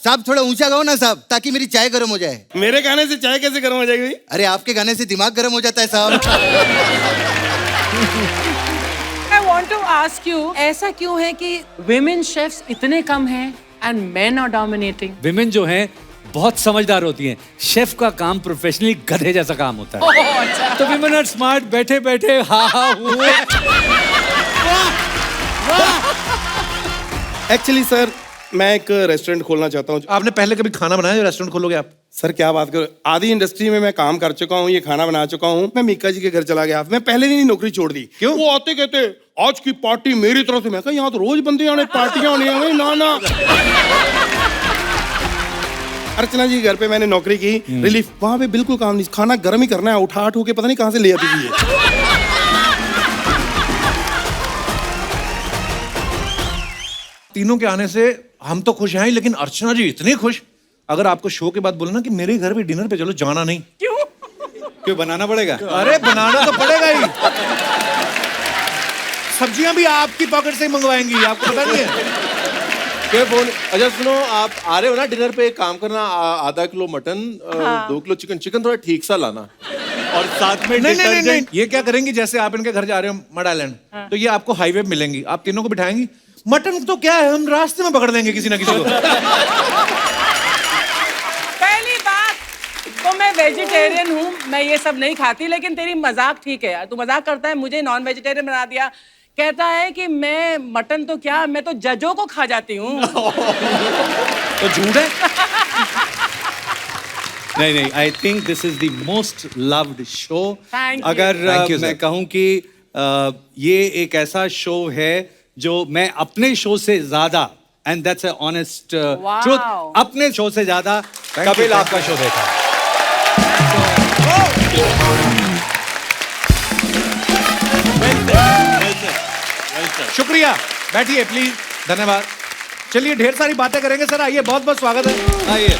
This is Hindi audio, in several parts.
साहब थोड़ा ऊंचा गाओ ना साहब, ताकि मेरी चाय गर्म हो जाए। मेरे गाने से चाय कैसे गर्म हो जाएगी? अरे आपके गाने से दिमाग गर्म हो जाता है साहब। I want to ask you, ऐसा क्यों है कि women chefs इतने कम हैं and men are dominating? Women जो हैं बहुत समझदार होती हैं। शेफ का काम प्रोफेशनली गधे जैसा काम होता है। अच्छा। तो विमेन आर स्मार्ट, बैठे बैठे हाँ हुए। एक्चुअली सर, मैं एक रेस्टोरेंट खोलना चाहता हूँ। आपने पहले कभी खाना बनाया जो रेस्टोरेंट खोलोगे आप? सर क्या बात करो, आधी इंडस्ट्री में मैं काम कर चुका हूँ, ये खाना बना चुका हूँ। मैं मीका जी के घर चला गया, मैं पहले दिन ही नौकरी छोड़ दी। क्यों? वो आते कहते आज की पार्टी मेरी तरफ से। मैं कहा यहाँ तो रोज बंदे आने, पार्टियां होनी है। ना ना अर्चना जी घर पे मैंने नौकरी की, रिलीफ। वहां पे बिल्कुल काम नहीं, खाना गर्म ही करना है। उठा के पता नहीं कहाँ से ले आती थी ये। तीनों के आने से हम तो खुश हैं, लेकिन अर्चना जी इतनी खुश। अगर आपको शो के बाद बोले ना कि मेरे घर भी डिनर पे चलो, जाना नहीं। क्यों बनाना पड़ेगा? अरे बनाना तो पड़ेगा ही। सब्जियां भी आपकी पॉकेट से ही मंगवाएंगी, आपको पता नहीं है? क्या फोन? अच्छा सुनो, आप आ रहे हो ना डिनर पे, एक काम करना, आधा kilo mutton, 2 kilo chicken. Chicken थोड़ा ठीक सा लाना, और साथ में नहीं, ये क्या करेंगी, जैसे आप इनके घर जा रहे हो मड आइलैंड, तो ये आपको हाईवे पे मिलेंगी, आप तीनों को बिठाएंगी। मटन तो क्या है, हम रास्ते में पकड़ देंगे किसी ना किसी को। पहली बात तो मैं वेजिटेरियन हूँ, मैं ये सब नहीं खाती, लेकिन तेरी मजाक ठीक है यार। तू मजाक करता है, मुझे नॉन वेजिटेरियन बना दिया। कहता है कि मैं मटन तो क्या, मैं तो जजों को खा जाती हूँ। तो झूठ है। नहीं, I think this is the most loved show. Thank you. अगर Thank you, मैं sir. कहूँ कि ये एक ऐसा शो है जो मैं अपने शो से ज्यादा, and that's a honest truth, अपने शो से ज्यादा कपिल आपका शो देखा। शुक्रिया, बैठिए प्लीज, धन्यवाद। चलिए ढेर सारी बातें करेंगे सर, आइए, बहुत बहुत स्वागत है, आइए।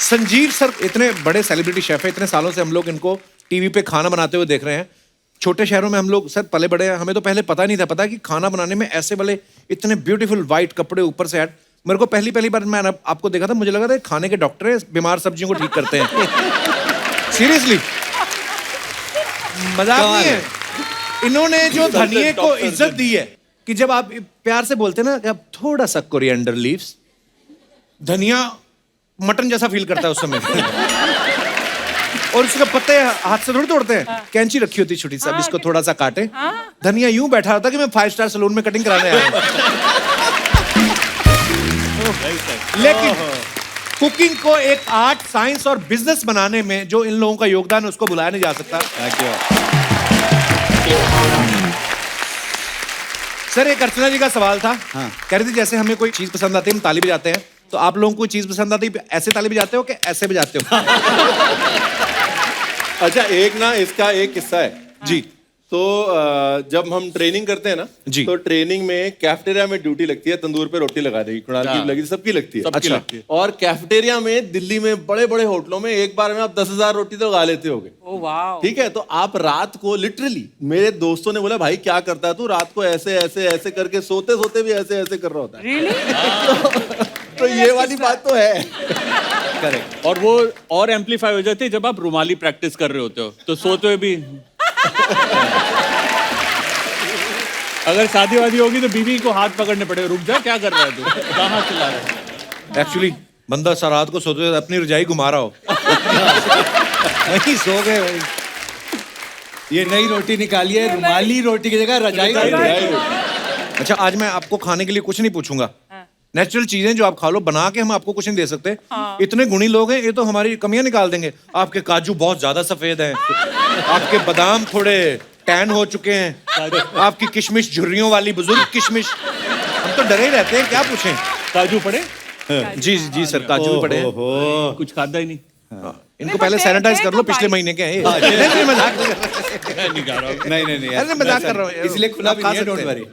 संजीव सर इतने बड़े सेलिब्रिटी शेफ है, इतने सालों से हम लोग इनको टीवी पे खाना बनाते हुए देख रहे हैं। छोटे शहरों में हम लोग सर पले बड़े हैं, हमें तो पहले पता नहीं था, पता कि खाना बनाने में ऐसे वाले इतने ब्यूटीफुल व्हाइट कपड़े ऊपर से ऐड। मेरे को पहली बार मैं आपको देखा था, मुझे लगा था खाने के डॉक्टर हैं, बीमार सब्जियों को ठीक करते हैं। सीरियसली, मजाक नहीं है। इन्होंने जो धनिये को इज्जत दी है कि जब आप प्यार से बोलते हैं ना कि आप थोड़ा सा कोरिएंडर लीव्स, धनिया मटन जैसा फील करता है उस समय। और उसके पत्ते हाथ से थोड़ी तोड़ते हैं, कैंची रखी होती छोटी सी, अब इसको थोड़ा सा काटे। धनिया यूं बैठा होता कि मैं 5 स्टार सैलून में कटिंग कराने आया हूं। लेकिन कुकिंग को एक आर्ट, साइंस और बिजनेस बनाने में जो इन लोगों का योगदान है उसको भुलाया नहीं जा सकता। सर एक अर्चना जी का सवाल था, कह रही थी जैसे हमें कोई चीज पसंद आती है हम ताली बजाते हैं, तो आप लोगों को चीज पसंद आती है ऐसे ताली बजाते हो कि ऐसे बजाते हो? अच्छा, एक ना इसका एक किस्सा है जी। तो जब हम ट्रेनिंग करते हैं ना जी। तो ट्रेनिंग में कैफेटेरिया में ड्यूटी लगती है, तंदूर पे रोटी लगा देगी, कुणाल की भी लगी, सबकी लगती है। अच्छा। और कैफेटेरिया में दिल्ली में बड़े बड़े होटलों में एक बार में आप 10,000 रोटी तो लगा लेते होगे। ओह वाव। ठीक है, तो आप रात को लिटरली, मेरे दोस्तों ने बोला भाई क्या करता है तू रात को ऐसे ऐसे ऐसे करके, सोते सोते भी ऐसे ऐसे कर रहा होता है। Really? तो ये वाली बात तो है। करेक्ट। और वो और एम्पलीफाई हो जाती है जब आप रुमाली प्रैक्टिस कर रहे होते हो, तो सोते हुए भी। अगर शादी वादी होगी तो बीवी को हाथ पकड़ने पड़े, रुक जा, क्या कर रहा है तू, कहाँ चिल्ला रहा है? एक्चुअली बंदा सा रात को सोते हुए अपनी रजाई घुमा रहा हो। वही सो गए भाई। ये नई रोटी निकाली है, रुमाली रोटी की जगह रजाई रोटी। अच्छा, आज मैं आपको खाने के लिए कुछ नहीं पूछूंगा, नेचुरल चीजें जो आप खा लो, बना के हम आपको कुछ नहीं दे सकते। इतने गुणी लोग हैं, ये तो हमारी कमियां निकाल देंगे। आपके काजू बहुत ज्यादा सफेद हैं, आपके बादाम थोड़े टैन हो चुके हैं, आपकी किशमिश झुर्रियों वाली बुजुर्ग किशमिश। हम तो डरे ही रहते हैं, क्या पूछें। काजू पड़े? जी जी सर, काजू भी पड़े हैं। कुछ खादा ही नहीं। इनको पहले सैनिटाइज कर लो, पिछले महीने के हैं ये। नहीं, मजाक नहीं कर रहा हूं। नहीं अरे मजाक कर रहा हूँ, इसलिए खुला भी नहीं है, डोंट सकते हैं। वरी।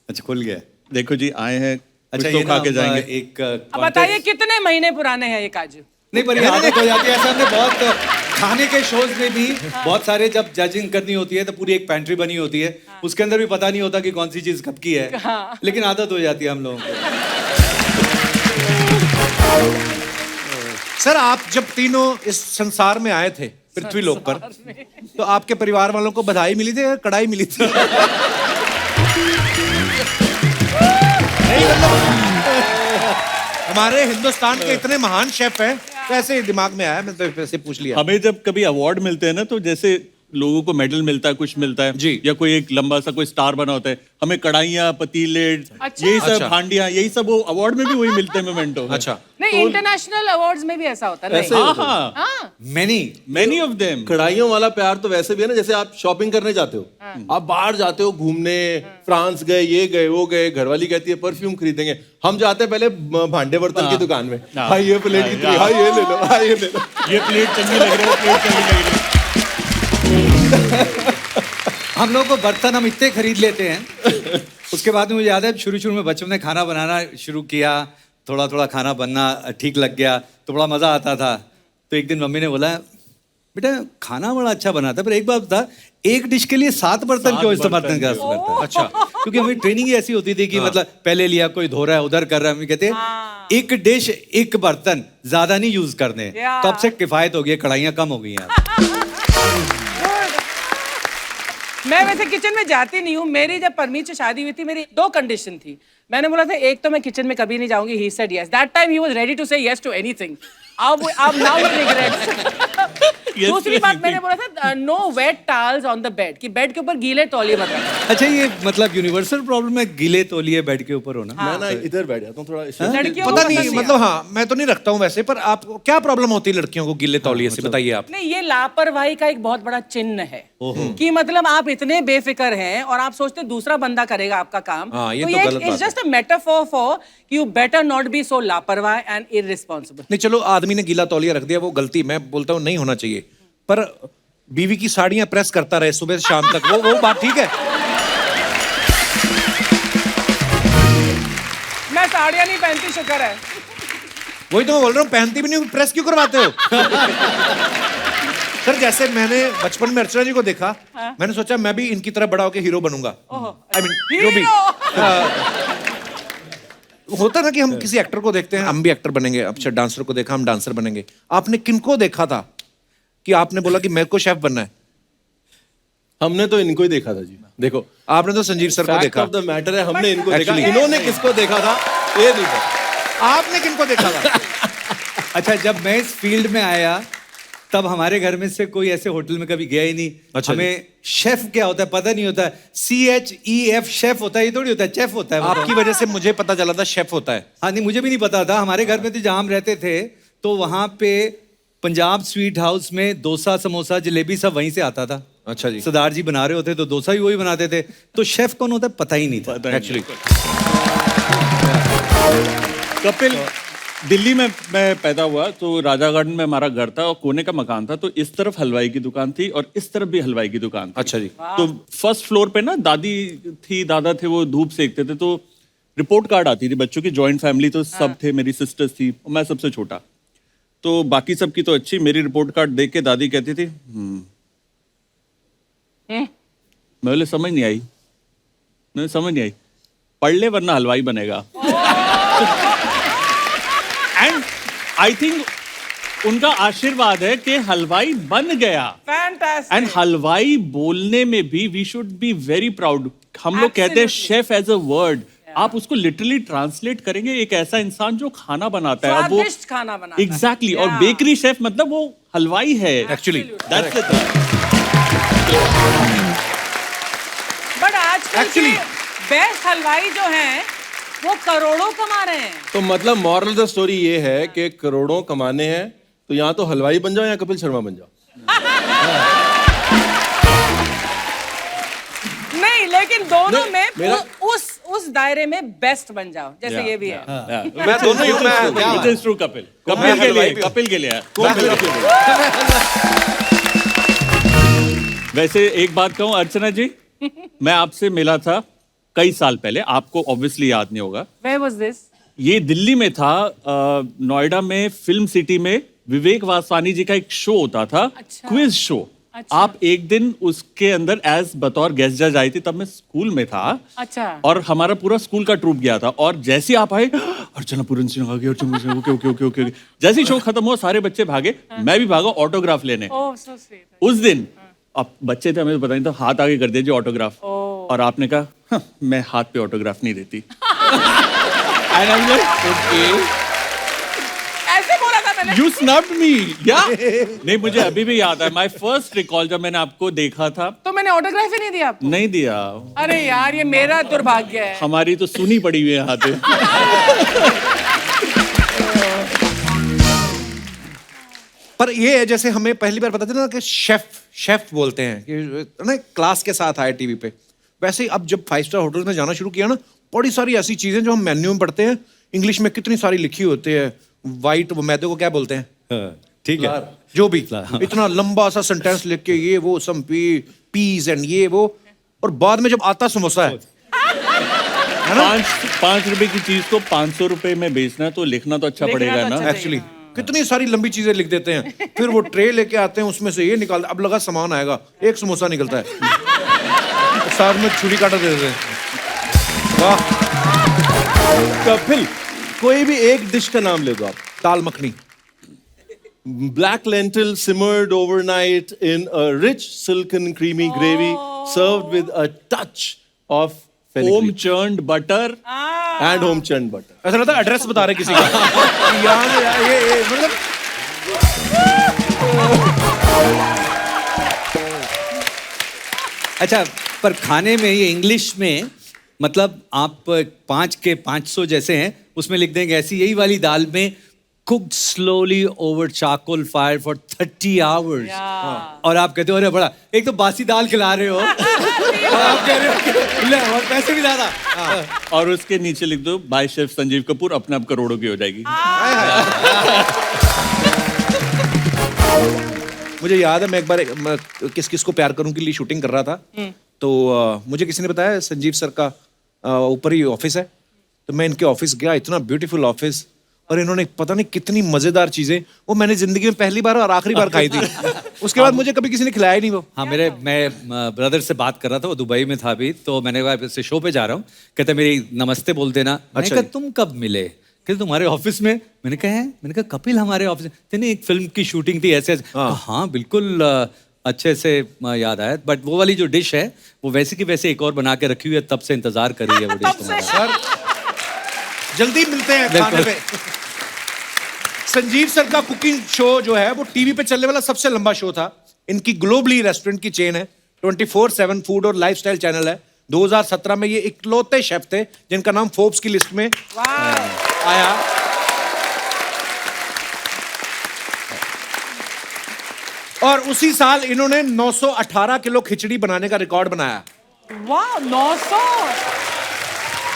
अच्छा, खुल गया। देखो जी, आए हैं, अच्छा, कुछ तो खा के जाएंगे। एक अब बताइए कितने महीने पुराने हैं ये काजू? नहीं, पर ये आदत हो जाती है, ऐसा हमने बहुत खाने के शोज में भी बहुत सारे जब जजिंग करनी होती है तो पूरी एक पैंट्री बनी होती है, उसके अंदर भी पता नहीं होता कि कौन सी चीज कब की है, लेकिन आदत हो जाती है हम लोगों को। सर आप जब तीनों इस संसार में आए थे पृथ्वी लोक पर, तो आपके परिवार वालों को बधाई मिली थी या कड़ाई मिली थी? नहीं, मतलब हमारे हिंदुस्तान के इतने महान शेफ हैं, तो ऐसे ही दिमाग में आया, मैं तो ऐसे पूछ लिया। हमें जब कभी अवार्ड मिलते हैं ना, तो जैसे लोगों को मेडल मिलता है, कुछ मिलता है जी, या कोई एक लंबा सा कोई स्टार बना होता है, हमें कढ़ाइयाँ, पतीले, यही सब हांडियाँ, यही सब वो अवार्ड में भी वही मिलते हैं मोमेंटो। अच्छा, नहीं, इंटरनेशनल अवार्ड्स में भी ऐसा होता है। ऐसे नहीं। ही होता है। हाँ। Many of them. कढ़ाइयों वाला प्यार तो वैसे भी है ना, जैसे आप शॉपिंग करने जाते हो, आप बाहर जाते हो घूमने, फ्रांस गए, ये गए, वो गए, घरवाली कहती है परफ्यूम खरीदेंगे, हम जाते हैं पहले भांडे बर्तन की दुकान में, हाँ ये प्लेट कितनी, हाँ ये ले लो, हाँ ये ले लो, ये प्लेट चंगी लग रही है, प्लेट चंगी लग रही है। हम लोग को बर्तन हम इतने खरीद लेते हैं। उसके बाद में मुझे याद है शुरू में बच्चों ने खाना बनाना शुरू किया, थोड़ा थोड़ा खाना बनना ठीक लग गया तो बड़ा मजा आता था। तो एक दिन मम्मी ने बोला, बेटा खाना बड़ा अच्छा बनाता है, पर एक बात था, एक डिश के लिए 7 बर्तन क्यों इस्तेमाल करता है? अच्छा, क्योंकि हमारी ट्रेनिंग ही ऐसी होती थी कि मतलब पहले लिया, कोई धो रहा है, उधर कर रहा है, हम कहते एक डिश एक बर्तन, ज्यादा नहीं यूज करने। तब से किफायत हो गई, कढ़ाइयाँ कम हो गई हैं। मैं वैसे किचन में जाती नहीं हूँ। मेरी जब परमीत से शादी हुई थी, मेरी 2 कंडीशन थी। मैंने बोला था, एक तो मैं किचन में कभी नहीं जाऊंगी, he said yes. That time he was ready to say yes to anything. अब नाउ ही रिग्रेट्स। दूसरी बात मैंने बोला था, no wet towels on the bed, कि बेड के ऊपर गीले तौलिए मत रखना। अच्छा, ये मतलब यूनिवर्सल प्रॉब्लम है गीले तौलिए बेड के ऊपर होना। मैं ना इधर बैठ जाता हूँ थोड़ा, लड़कियों को पता नहीं, पसंद मतलब हाँ, मैं तो नहीं रखता हूँ वैसे, पर आप क्या प्रॉब्लम होती है लड़कियों को गीले तौलिए से, बताइए आप। नहीं, ये लापरवाही का एक बहुत बड़ा चिन्ह है कि मतलब आप इतने बेफिक्र हैं और आप सोचते दूसरा बंदा करेगा आपका काम। हाँ, ये तो गलत बात है। It's just a metaphor for you better not be so लापरवाह एंड इररिस्पांसिबल। नहीं चलो, आदमी ने गीला तौलिया रख दिया, वो गलती, मैं बोलता हूँ नहीं होना चाहिए, पर बीवी की साड़ियां प्रेस करता रहे सुबह से शाम तक, वो बात ठीक है? मैं साड़ियां नहीं पहनती, शुक्र है। वही तो मैं बोल रहा हूँ, पहनती भी नहीं, प्रेस क्यों करवाते हो? सर जैसे मैंने बचपन में अर्चना जी को देखा, मैंने सोचा मैं भी इनकी तरह बड़ा होकर हीरो बनूंगा। आई मीन जो भी होता ना कि हम किसी एक्टर को देखते हैं, हम भी एक्टर बनेंगे, अच्छा डांसर को देखा हम डांसर बनेंगे। आपने किनको देखा था कि आपने बोला कि मेरे को शेफ बनना है? हमने तो इनको ही देखा था जी। देखो, आपने तो संजीव सर को देखा। फैक्ट ऑफ द मैटर है, हमने इनको देखा, Actually- इन्होंने किसको देखा था ये नहीं पता। आपने किनको देखा था? अच्छा, जब मैं इस फील्ड में आया तब हमारे घर में से कोई ऐसे होटल में कभी गया ही नहीं। अच्छा, हमें शेफ क्या होता है पता नहीं होता। CHEF शेफ होता है, ये थोड़ी होता है चेफ होता है। आपकी वजह से मुझे पता चला था शेफ होता है। हाँ, नहीं मुझे भी नहीं पता था। हमारे घर में तो जहाँ हम रहते थे तो वहाँ पे पंजाब स्वीट हाउस में डोसा, समोसा, जलेबी सब वहीं से आता था। अच्छा जी। सरदार जी बना रहे होते तो डोसा भी वही बनाते थे। तो शेफ कौन होता है पता ही नहीं था एक्चुअली। कपिल, दिल्ली में मैं पैदा हुआ, तो राजा गार्डन में हमारा घर था और कोने का मकान था, तो इस तरफ हलवाई की दुकान थी और इस तरफ भी हलवाई की दुकान थी। अच्छा जी। तो फर्स्ट फ्लोर पे ना दादी थी, दादा थे, वो धूप सेकते थे, तो रिपोर्ट कार्ड आती थी बच्चों की, जॉइंट फैमिली तो सब थे, मेरी सिस्टर्स थी और मैं सबसे छोटा, तो बाकी सबकी तो अच्छी, मेरी रिपोर्ट कार्ड देख के दादी कहती थी मैं बोले समझ नहीं आई, मैं समझ नहीं आई, पढ़ ले वरना हलवाई बनेगा। एंड आई थिंक उनका आशीर्वाद है कि हलवाई बन गया। फैंटास्टिक। एंड हलवाई बोलने में भी we should be very proud. हम लोग कहते हैं शेफ एज अ वर्ड, आप उसको लिटरली ट्रांसलेट करेंगे, एक ऐसा इंसान जो खाना बनाता है। अब वो स्वादिष्ट खाना बनाता है। एग्जैक्टली, और बेकरी शेफ मतलब वो हलवाई है actually. That's the thing. But आजकल के बेस्ट हलवाई जो हैं वो करोड़ों कमा रहे हैं। तो मतलब मॉरल द स्टोरी ये है कि करोड़ों कमाने हैं तो या तो हलवाई बन जाओ या कपिल शर्मा बन जाओ। नहीं, लेकिन दोनों नहीं, में मेरा- उस दायरे में बेस्ट बन जाओ, जैसे ये भी है। मैं दोनों ही हूं, मैं it is true Kapil, Kapil के लिए वैसे एक बात कहूं अर्चना जी, मैं आपसे मिला था कई साल पहले, आपको ऑब्वियसली याद नहीं होगा। Where was this? ये दिल्ली में था, नोएडा में फिल्म सिटी में विवेक वासवानी जी का एक शो होता था, अच्छा। Quiz show. अच्छा। आप एक दिन उसके अंदर एज बतौर गेस्ट जज आई थी, तब मैं स्कूल में था। अच्छा। और हमारा पूरा स्कूल का ट्रूप गया था, और जैसे ही आप आए, अर्चना पूरन सिंह आ गई, Archana Puran Singh, okay okay okay okay. जैसे ही शो खत्म हुआ, सारे बच्चे भागे, मैं भी भागा ऑटोग्राफ लेने। ओह सो स्वीट। उस दिन अब बच्चे थे, हमें तो पता नहीं था, हाथ आगे कर दीजिए ऑटोग्राफ। और आपने कहा, "हाँ, मैं हाथ पे ऑटोग्राफ नहीं देती।" And I'm like, okay. ऐसे बोला था मैंने। You snubbed me. Yeah. नहीं, मुझे अभी भी याद है, my first recall जब मैंने आपको देखा था, तो मैंने ऑटोग्राफ ही नहीं दिया आपको। नहीं दिया। अरे यार, ये मेरा दुर्भाग्य है। हमारी तो सुनी पड़ी हुई है यहाँ पे। पर ये है, जैसे हमें पहली बार पता चला ना कि शेफ बोलते हैं कि ना क्लास के साथ आए टीवी पे, वैसे ही अब जब 5 स्टार होटल में जाना शुरू किया ना, बड़ी सारी ऐसी चीजें जो हम मेन्यू में पढ़ते हैं, इंग्लिश में कितनी सारी लिखी होती है। वाइट वो मैदे को क्या बोलते हैं? ठीक है। जो भी इतना लंबा सा सेंटेंस लिख के ये वो सम पीस एंड ये वो, और बाद में जब आता समोसा है ना, 5 रुपए की चीज को 500 रुपए में बेचना है, तो लिखना तो अच्छा लिखना पड़ेगा तो ना। अच्छा एक्चुअली कितनी सारी लंबी चीजें लिख देते हैं, फिर वो ट्रे लेके आते हैं, उसमें से ये निकाल, अब लगा सामान आएगा, एक समोसा निकलता है, साथ में छुरी काटा दे देते हैं। वाह। कपिल, कोई भी एक डिश का नाम ले दो आप। दाल makhani. Black lentil simmered overnight in a rich silken creamy gravy served with a touch of home fenugreek churned butter. and home churned butter. ऐसा लगता है एड्रेस बता रहे किसी का। यहाँ ये मतलब अच्छा, पर खाने में ये इंग्लिश में मतलब आप 5 के 500 जैसे हैं, उसमें लिख देंगे ऐसी यही वाली दाल में cooked slowly over charcoal fire for 30 hours. और आप कहते हो अरे बड़ा, एक तो बासी दाल खिला रहे हो और आप कह रहे हो कि ले, और पैसे भी ज्यादा। और उसके नीचे लिख दो बाय शेफ संजीव कपूर, अपने आप करोड़ों की हो जाएगी। मुझे याद है, मैं एक बार किस किस को प्यार करूं के लिए शूटिंग कर रहा था, तो मुझे किसी ने बताया संजीव सर का ऊपर ही ऑफिस है, तो मैं इनके ऑफिस गया, इतना ब्यूटीफुल ऑफिस, और इन्होंने पता नहीं कितनी मजेदार चीजें, वो मैंने जिंदगी में पहली बार और आखिरी बार खाई थी। उसके बाद मुझे कभी किसी ने खिलाया ही नहीं वो। हाँ, मैं ब्रदर से बात कर रहा था, वो दुबई में था अभी, तो मैंने कहा इससे शो पे जा रहा हूँ, कहते मेरी नमस्ते बोल देना। मैंने कहा तुम कब मिले? कहते तुम्हारे ऑफिस में। मैंने कहा कपिल हमारे ऑफिस में, एक फिल्म की शूटिंग थी ऐसे। हाँ बिल्कुल, अच्छे से याद आया, बट वो वाली जो डिश है वो वैसे की वैसे एक और बना के रखी हुई है, तब से इंतजार कर रही है वो डिश तुम्हारा। सर जल्दी मिलते हैं खाने पे। संजीव सर का कुकिंग शो जो है वो टीवी पे चलने वाला सबसे लंबा शो था। इनकी ग्लोबली रेस्टोरेंट की चेन है, 24/7 फूड और लाइफस्टाइल चैनल है। 2017 में ये इकलौते शेफ थे जिनका नाम फोर्ब्स की लिस्ट में आया। और उसी साल इन्होंने 918 किलो खिचड़ी बनाने का रिकॉर्ड बनाया। वाह, 900।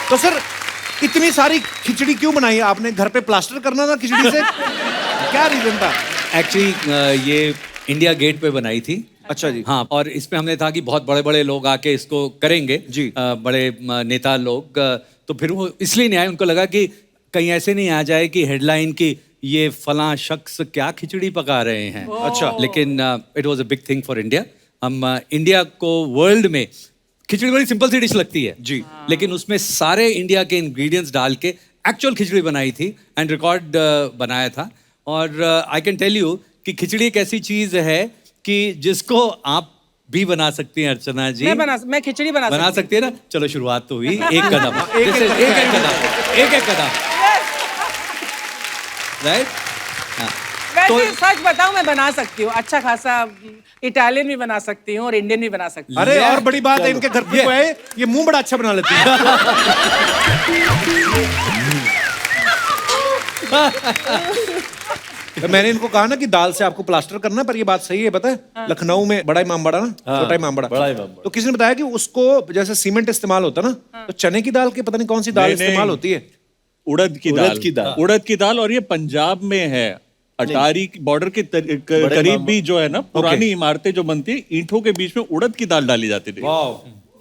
तो सर इतनी सारी खिचड़ी क्यों बनाई आपने? घर पे प्लास्टर करना था खिचड़ी से? क्या रीजन था? एक्चुअली ये इंडिया गेट पे बनाई थी। अच्छा जी। हाँ, और इसमें हमने था कि बहुत बड़े बड़े लोग आके इसको करेंगे जी। बड़े नेता लोग, तो फिर वो इसलिए नहीं आए, उनको लगा कि कहीं ऐसे नहीं आ जाए कि हेडलाइन की ये फलां शख्स क्या खिचड़ी पका रहे हैं। अच्छा। लेकिन it was a big thing for India. हम इंडिया को वर्ल्ड में, खिचड़ी बड़ी सिंपल सी डिश लगती है जी, लेकिन उसमें सारे इंडिया के इंग्रेडिएंट्स डाल के एक्चुअल खिचड़ी बनाई थी एंड रिकॉर्ड बनाया था। और आई कैन टेल यू कि खिचड़ी एक ऐसी चीज है कि जिसको आप भी बना सकती हैं अर्चना जी। मैं खिचड़ी बना सकती है ना। चलो शुरुआत तो हुई, एक कदम एक कदम, राइट। वैसे सच बताऊं, मैं बना सकती हूँ अच्छा खासा, इटालियन भी बना सकती हूँ और इंडियन भी बना सकती हूँ। अरे और बड़ी बात है, इनके घर पे कोई आए, ये मुंह बड़ा अच्छा बना लेती है। तो मैंने इनको कहा ना कि दाल से आपको प्लास्टर करना, पर ये बात सही है, पता है लखनऊ में बड़ा इमाम बाड़ा ना, छोटा इमाम बाड़ा, तो किसी ने बताया कि उसको जैसे सीमेंट इस्तेमाल होता ना, तो चने की दाल के पता नहीं कौन सी दाल इस्तेमाल होती है, उड़द की दाल। और ये पंजाब में है, अटारी बॉर्डर के करीब भी जो है ना, पुरानी इमारतें जो बनती है, ईंटों के बीच में उड़द की दाल डाली जाती थी।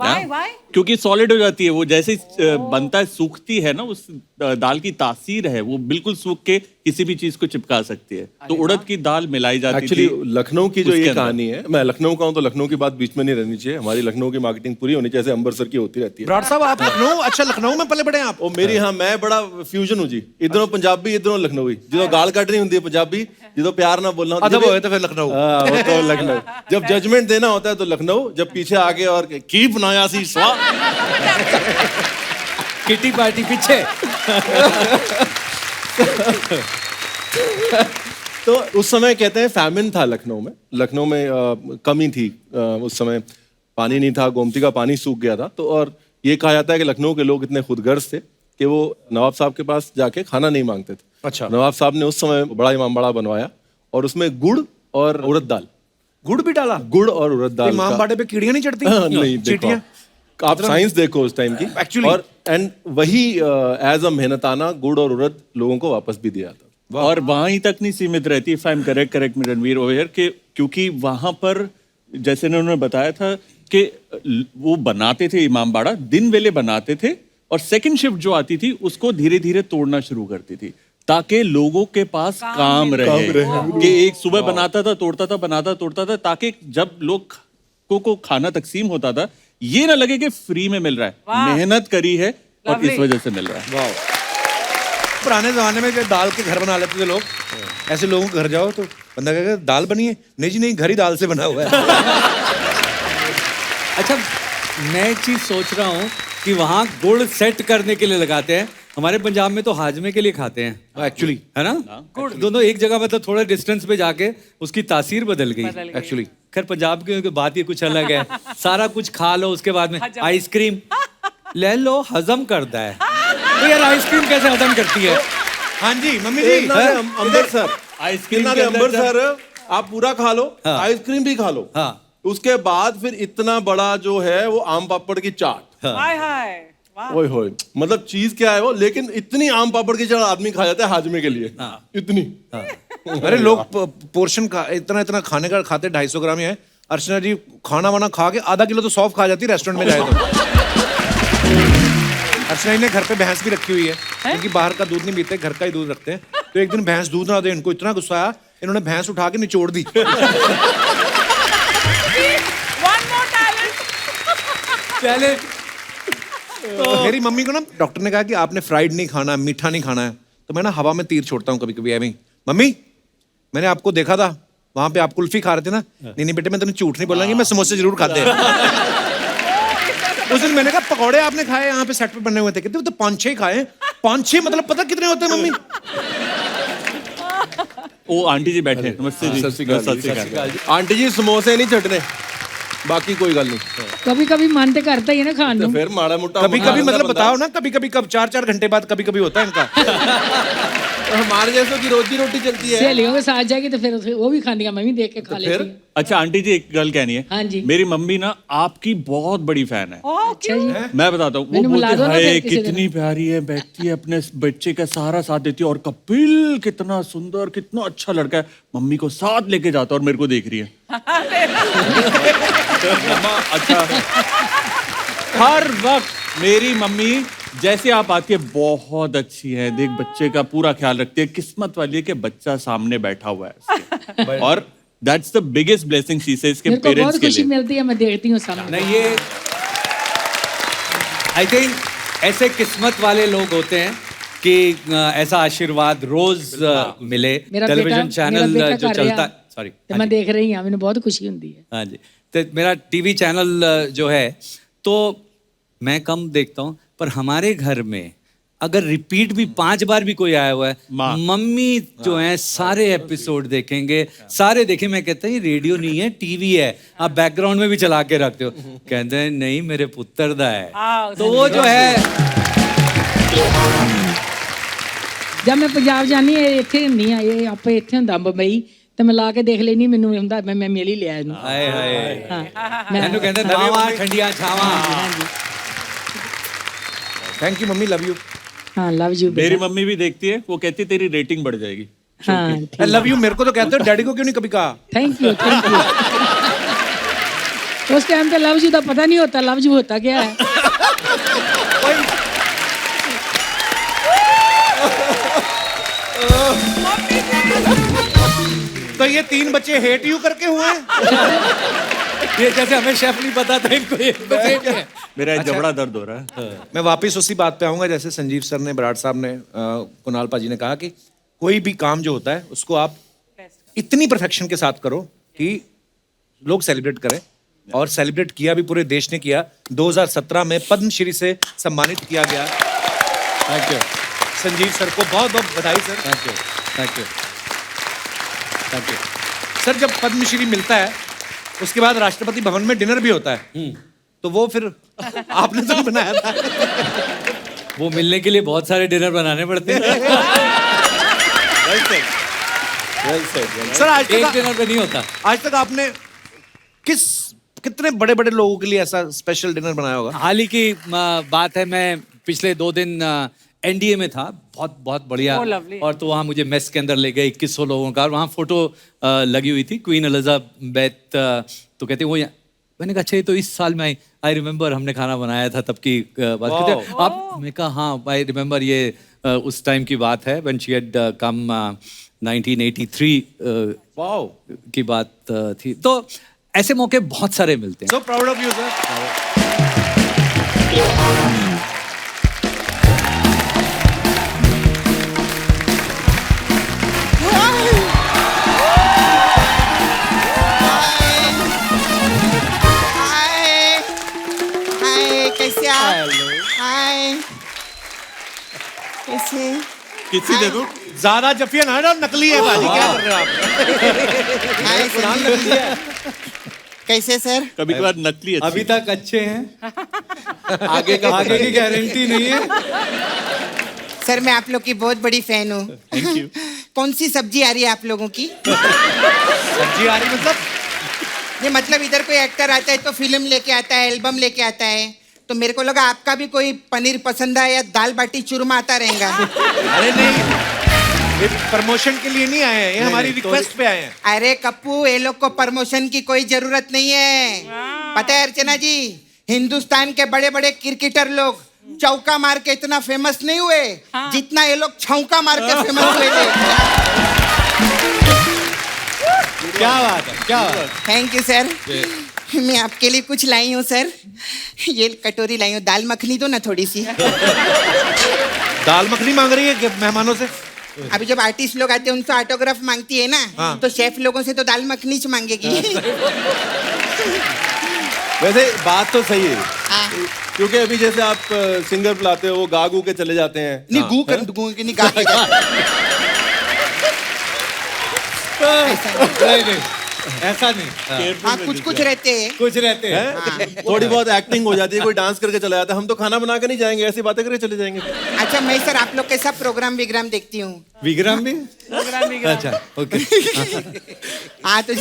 Why? क्योंकि सॉलिड हो जाती है वो, जैसे बनता है, सूखती है ना, उस दाल की तासीर है वो बिल्कुल सूख के किसी भी चीज को चिपका सकती है। तो उड़द की दाल मिलाई जाती एक्चुअली थी लखनऊ की जो उसके ये अंदर। कहानी है, मैं लखनऊ का हूँ तो लखनऊ की बात बीच में नहीं रहनी चाहिए। हमारी लखनऊ की मार्केटिंग पूरी होनी चाहिए, जैसे अंबरसर की होती रहती है। ब्राड साहब आप लखनऊ, अच्छा लखनऊ में पले बड़े हैं आप? ਉਹ ਮੇਰੀ ਹਾਂ ਮੈਂ ਬੜਾ ਫਿਊਜ਼ਨ ਹੂੰ ਜੀ, ਇਧਰੋਂ ਪੰਜਾਬੀ ਇਧਰੋਂ ਲਖਨਊਈ। ਜਦੋਂ ਗਾਲ ਕੱਢਣੀ ਹੁੰਦੀ ਹੈ ਪੰਜਾਬੀ, ਜਦੋਂ प्यार ना बोलना होता अदब होए तो फिर लखनऊ। हाँ, वो तो लखनऊ। जब जजमेंट देना होता है तो लखनऊ, जब पीछे आगे और की बनाया सी स्वाद, किटी पार्टी पीछे। तो उस समय कहते हैं फैमिन था लखनऊ में। लखनऊ में कमी थी उस समय, पानी नहीं था, गोमती का पानी सूख गया था। तो और ये कहा जाता है कि लखनऊ के लोग इतने खुदगर्ज थे कि वो नवाब साहब के पास जाके खाना नहीं मांगते थे। अच्छा। नवाब साहब ने उस समय बड़ा इमामबाड़ा बनवाया और उसमें गुड़ और उड़द दाल, गुड़ भी डाला? गुड़ और उड़द दाल इमाम का- बाड़े पे कीड़ियां नहीं चढ़ती? नहीं, देखो चींटियां? आप साइंस देखो उस टाइम की Actually- और एंड वही एज अ मेहनताना गुड़ और उड़द लोगों को वापस भी दिया था। और वहां ही तक नहीं सीमित रहती, if I am correct me Ranveer over के, क्योंकि वहां पर जैसे उन्होंने बताया था कि वो बनाते थे इमामबाड़ा, दिन वेले बनाते थे और सेकंड शिफ्ट जो आती थी उसको धीरे धीरे तोड़ना शुरू करती थी ताकि लोगों के पास काम रहे। कि एक सुबह बनाता था, तोड़ता था, बनाता तोड़ता था, ताकि जब लोग को खाना तकसीम होता था ये ना लगे कि फ्री में मिल रहा है, मेहनत करी है और इस वजह से मिल रहा है। पुराने जमाने में जो दाल के घर बना लेते थे लोग, ऐसे लोगों के घर जाओ तो बंदा कहेगा दाल बनी है, नहीं जी नहीं, घर ही दाल से बना हुआ है। अच्छा, मैं एक चीज सोच रहा हूँ कि वहाँ गुड़ सेट करने के लिए लगाते हैं, हमारे पंजाब में तो हाजमे के लिए खाते हैं एक्चुअली है ना। गुड़ दोनों एक जगह, मतलब थोड़ा डिस्टेंस पे जाके उसकी तासीर बदल गई एक्चुअली। खैर पंजाब की बात ही कुछ अलग है। सारा कुछ खा लो, उसके बाद में आइसक्रीम ले लो, हजम करता है। तो यार आइसक्रीम कैसे हजम करती है? हाँ जी मम्मी जी। अमृतसर आइसक्रीम अमृतसर आप पूरा खा लो, हाँ। आइसक्रीम भी खा लो, हाँ। उसके बाद फिर इतना बड़ा जो है वो आम पापड़ की चाट। हाय हाय वाह। ओए होए, मतलब चीज क्या है वो, लेकिन इतनी आम पापड़ की चाट आदमी खा जाता है हाजमे के लिए। इतनी अरे लोग पोर्शन का इतना इतना खाने का खाते 250 ग्राम ही है। अर्चना जी खाना वाना खा के आधा किलो तो सौंफ खा जाती है रेस्टोरेंट में जाए तो। अर्चना जी ने घर पे भैंस भी रखी हुई है, क्योंकि बाहर का दूध नहीं पीते, घर का ही दूध रखते हैं। तो एक दिन भैंस दूध ना दे, इनको इतना गुस्सा आया, इन्होंने भैंस उठा के निचोड़ दी। One more talent. पहले मेरी मम्मी को ना डॉक्टर ने कहा कि आपने फ्राइड नहीं खाना, मीठा नहीं खाना है। तो मैं ना हवा में तीर छोड़ता हूँ कभी कभी ऐਵੇਂ ही। मम्मी मैंने आपको देखा था वहां पे, आप कुल्फी खा रहे थे ना। नहीं नहीं बेटे, मैं तुम्हें झूठ नहीं बोलूंगी, मैं समोसे जरूर खाते हैं। उस दिन मैंने कहा पकौड़े आपने खाए यहाँ पे सेट पे बने हुए थे? कहते वो तो 5-6 ही खाए। 5-6 मतलब पता कितने होते हैं मम्मी? ओ आंटी जी बैठे हैं, नमस्ते जी। सत श्री अकाल सत श्री अकाल। आंटी जी समोसे नहीं छटने, बाकी कोई गल नहीं। कभी कभी मन तो करता ही है ना खाने तो को। फिर माड़ा मोटा कभी कभी मतलब बताओ ना, कभी कभी कब 4-4 घंटे बाद कभी कभी होता है इनका। हमारे जैसों की रोजी रोटी चलती है। सहेलियों के साथ जाएगी तो फिर वो भी खानी है, मैं भी देख के खा लेती हूँ। अच्छा आंटी जी एक गल कहनी है। हाँ जी। मेरी मम्मी ना आपकी बहुत बड़ी फैन है। अच्छा जी। मैं बताता हूँ, वो मैंने मिला बोलती दो ना है फिर किसी दिन। कितनी प्यारी है, बैठती है अपने बच्चे का सारा साथ देती है, और कपिल कितना सुंदर, कितना अच्छा लड़का है। मम्मी को साथ लेके जाता है और मेरे को देख रही है। मम्मा अच्छा, हर वक्त मेरी मम्मी जैसे आप आती है बहुत अच्छी है, देख बच्चे का पूरा ख्याल रखती है, किस्मत वाली है कि बच्चा सामने बैठा हुआ है उसके। और that's the biggest blessing she says के मेरे को पेरेंट्स बहुत के खुशी लिए। मिलती है, मैं देखती हूँ सामने। नहीं, ये आई थिंक ऐसे किस्मत वाले लोग होते हैं कि ऐसा आशीर्वाद रोज मिले। मेरा टेलीविजन बेटा चैनल जो कर चलता, रहा, सॉरी तो मैं देख रही हूँ, मैंने बहुत खुशी होती है। हाँ जी, तो मेरा टीवी चैनल जो है तो मैं कम देखता हूँ, पर हमारे घर में अगर रिपीट भी 5 बार भी कोई आया हुआ है, मम्मी जो है सारे एपिसोड देखेंगे, सारे देखे। मैं कहता हूँ ये रेडियो नहीं है, टीवी है, आप बैकग्राउंड में भी चला के रखते हो। कहते हैं नहीं मेरे पुत्र दा है। तो वो जो है, जब मैं पंजाब जानी है, इतने नहीं है, ये आपे इतने होंदा मुंबई, तो मैं ला के देख लेनी, मैनू हुंदा मैं मिल ही लिया इनू। हाय हाय, हाँ, मैंने कहते नावा ठंडिया छावा। Thank you mummy, love you. हाँ लव यू। मेरी मम्मी भी देखती है, वो कहती है तेरी रेटिंग बढ़ जाएगी। हाँ आई लव यू मेरे को तो कहते हो, डैडी को क्यों नहीं कभी कहा? Thank you thank you. उस टाइम पे लव यू का पता नहीं होता, लव यू होता क्या है। ये 3 बच्चे हेट यू करके हुए हैं। ये जैसे हमें शेफ नहीं पता था इनको ये तो same है। मेरा जबड़ा दर्द हो रहा है। मैं वापस उसी बात पे आऊंगा जैसे संजीव सर ने, बराड़ साहब ने, कुणाल पाजी ने कहा कि कोई भी काम जो होता है उसको आप इतनी परफेक्शन के साथ करो कि लोग सेलिब्रेट करें, और सेलिब्रेट किया भी पूरे देश ने किया। 2017 में पद्मश्री से सम्मानित किया गया। थैंक यू, संजीव सर को बहुत बहुत बधाई sir. Thank you, thank you, thank you. Sir जब पद्मश्री मिलता है उसके बाद राष्ट्रपति भवन में डिनर भी होता है, तो वो फिर आपने तो बनाया था। वो मिलने के लिए बहुत सारे डिनर बनाने पड़ते हैं। सर आज एक तक डिनर पे नहीं होता। आज तक आपने कितने बड़े बड़े लोगों के लिए ऐसा स्पेशल डिनर बनाया होगा? हाल ही की बात है, मैं पिछले 2 दिन एनडीए में था, बहुत बहुत बढ़िया। Oh, lovely. और तो वहाँ मुझे मेस के अंदर ले गए 2100 लोगों का, और वहाँ फोटो लगी हुई थी क्वीन एलिजाबेथ। तो कहते वो मैंने कहा अच्छा ये तो इस साल में आई रिमेम्बर हमने खाना बनाया था तब की बात कहते आप। मैं कहा हाँ आई रिमेम्बर, ये उस टाइम की बात है व्हेन शी हैड कम 1983 की बात थी। तो ऐसे मौके बहुत सारे मिलते हैं। So proud of you sir. Hi hi, कैसे आप? हाय, कैसे? किसी दे दो। ज्यादा जफिया ना नकली है बाजी, क्या कर रहे हो आप? हाय संजीव। कैसे सर? कभी कभार नकली अच्छी। अभी तक अच्छे हैं, आगे का आगे की गारंटी नहीं है। सर मैं आप लोग की बहुत बड़ी फैन हूँ। Thank you. कौन सी सब्जी आ रही है आप लोगों की? सब्जी आ रही मतलब? ये मतलब इधर कोई एक्टर आता है तो फिल्म लेके आता है, एल्बम लेके आता है, तो मेरे को लगा आपका भी कोई पनीर पसंद है या दाल बाटी चूरमा आता रहेगा। अरे नहीं, ये प्रमोशन के लिए नहीं आए हैं, ये हमारी रिक्वेस्ट पे आए हैं। अरे कप्पू, ये लोग को प्रमोशन की कोई जरूरत नहीं है। पता है अर्चना जी, हिंदुस्तान के बड़े बड़े क्रिकेटर लोग चौका मार के इतना फेमस नहीं हुए जितना ये लोग छौका मार के फेमस हुए थे। क्या बात है, क्या बात है। Thank you sir. मैं आपके लिए कुछ लाई हूँ सर, ये कटोरी लाई हूँ, दाल मखनी दो ना थोड़ी सी। दाल मखनी मांग रही है मेहमानों से? अभी जब आर्टिस्ट लोग आते हैं उनसे ऑटोग्राफ मांगती है ना, हाँ। तो शेफ लोगों से तो दाल मखनी च मांगेगी। वैसे बात तो सही है, हाँ। क्योंकि अभी जैसे आप सिंगर बुलाते हो वो गा गू के चले जाते हैं। नहीं गू के नहीं गा के नहीं नहीं, ऐसा नहीं। हाँ कुछ कुछ रहते हैं। कुछ रहते हैं। हाँ। थोड़ी बहुत एक्टिंग हो जाती है, कोई डांस करके चला जाता है। हम तो खाना बना के नहीं जाएंगे, ऐसी बातें करके चले जाएंगे। अच्छा मैं सर आप लोग कैसा प्रोग्राम विग्राम देखती हूँ। विग्राम भी? विग्राम। अच्छा ओके। हाँ तो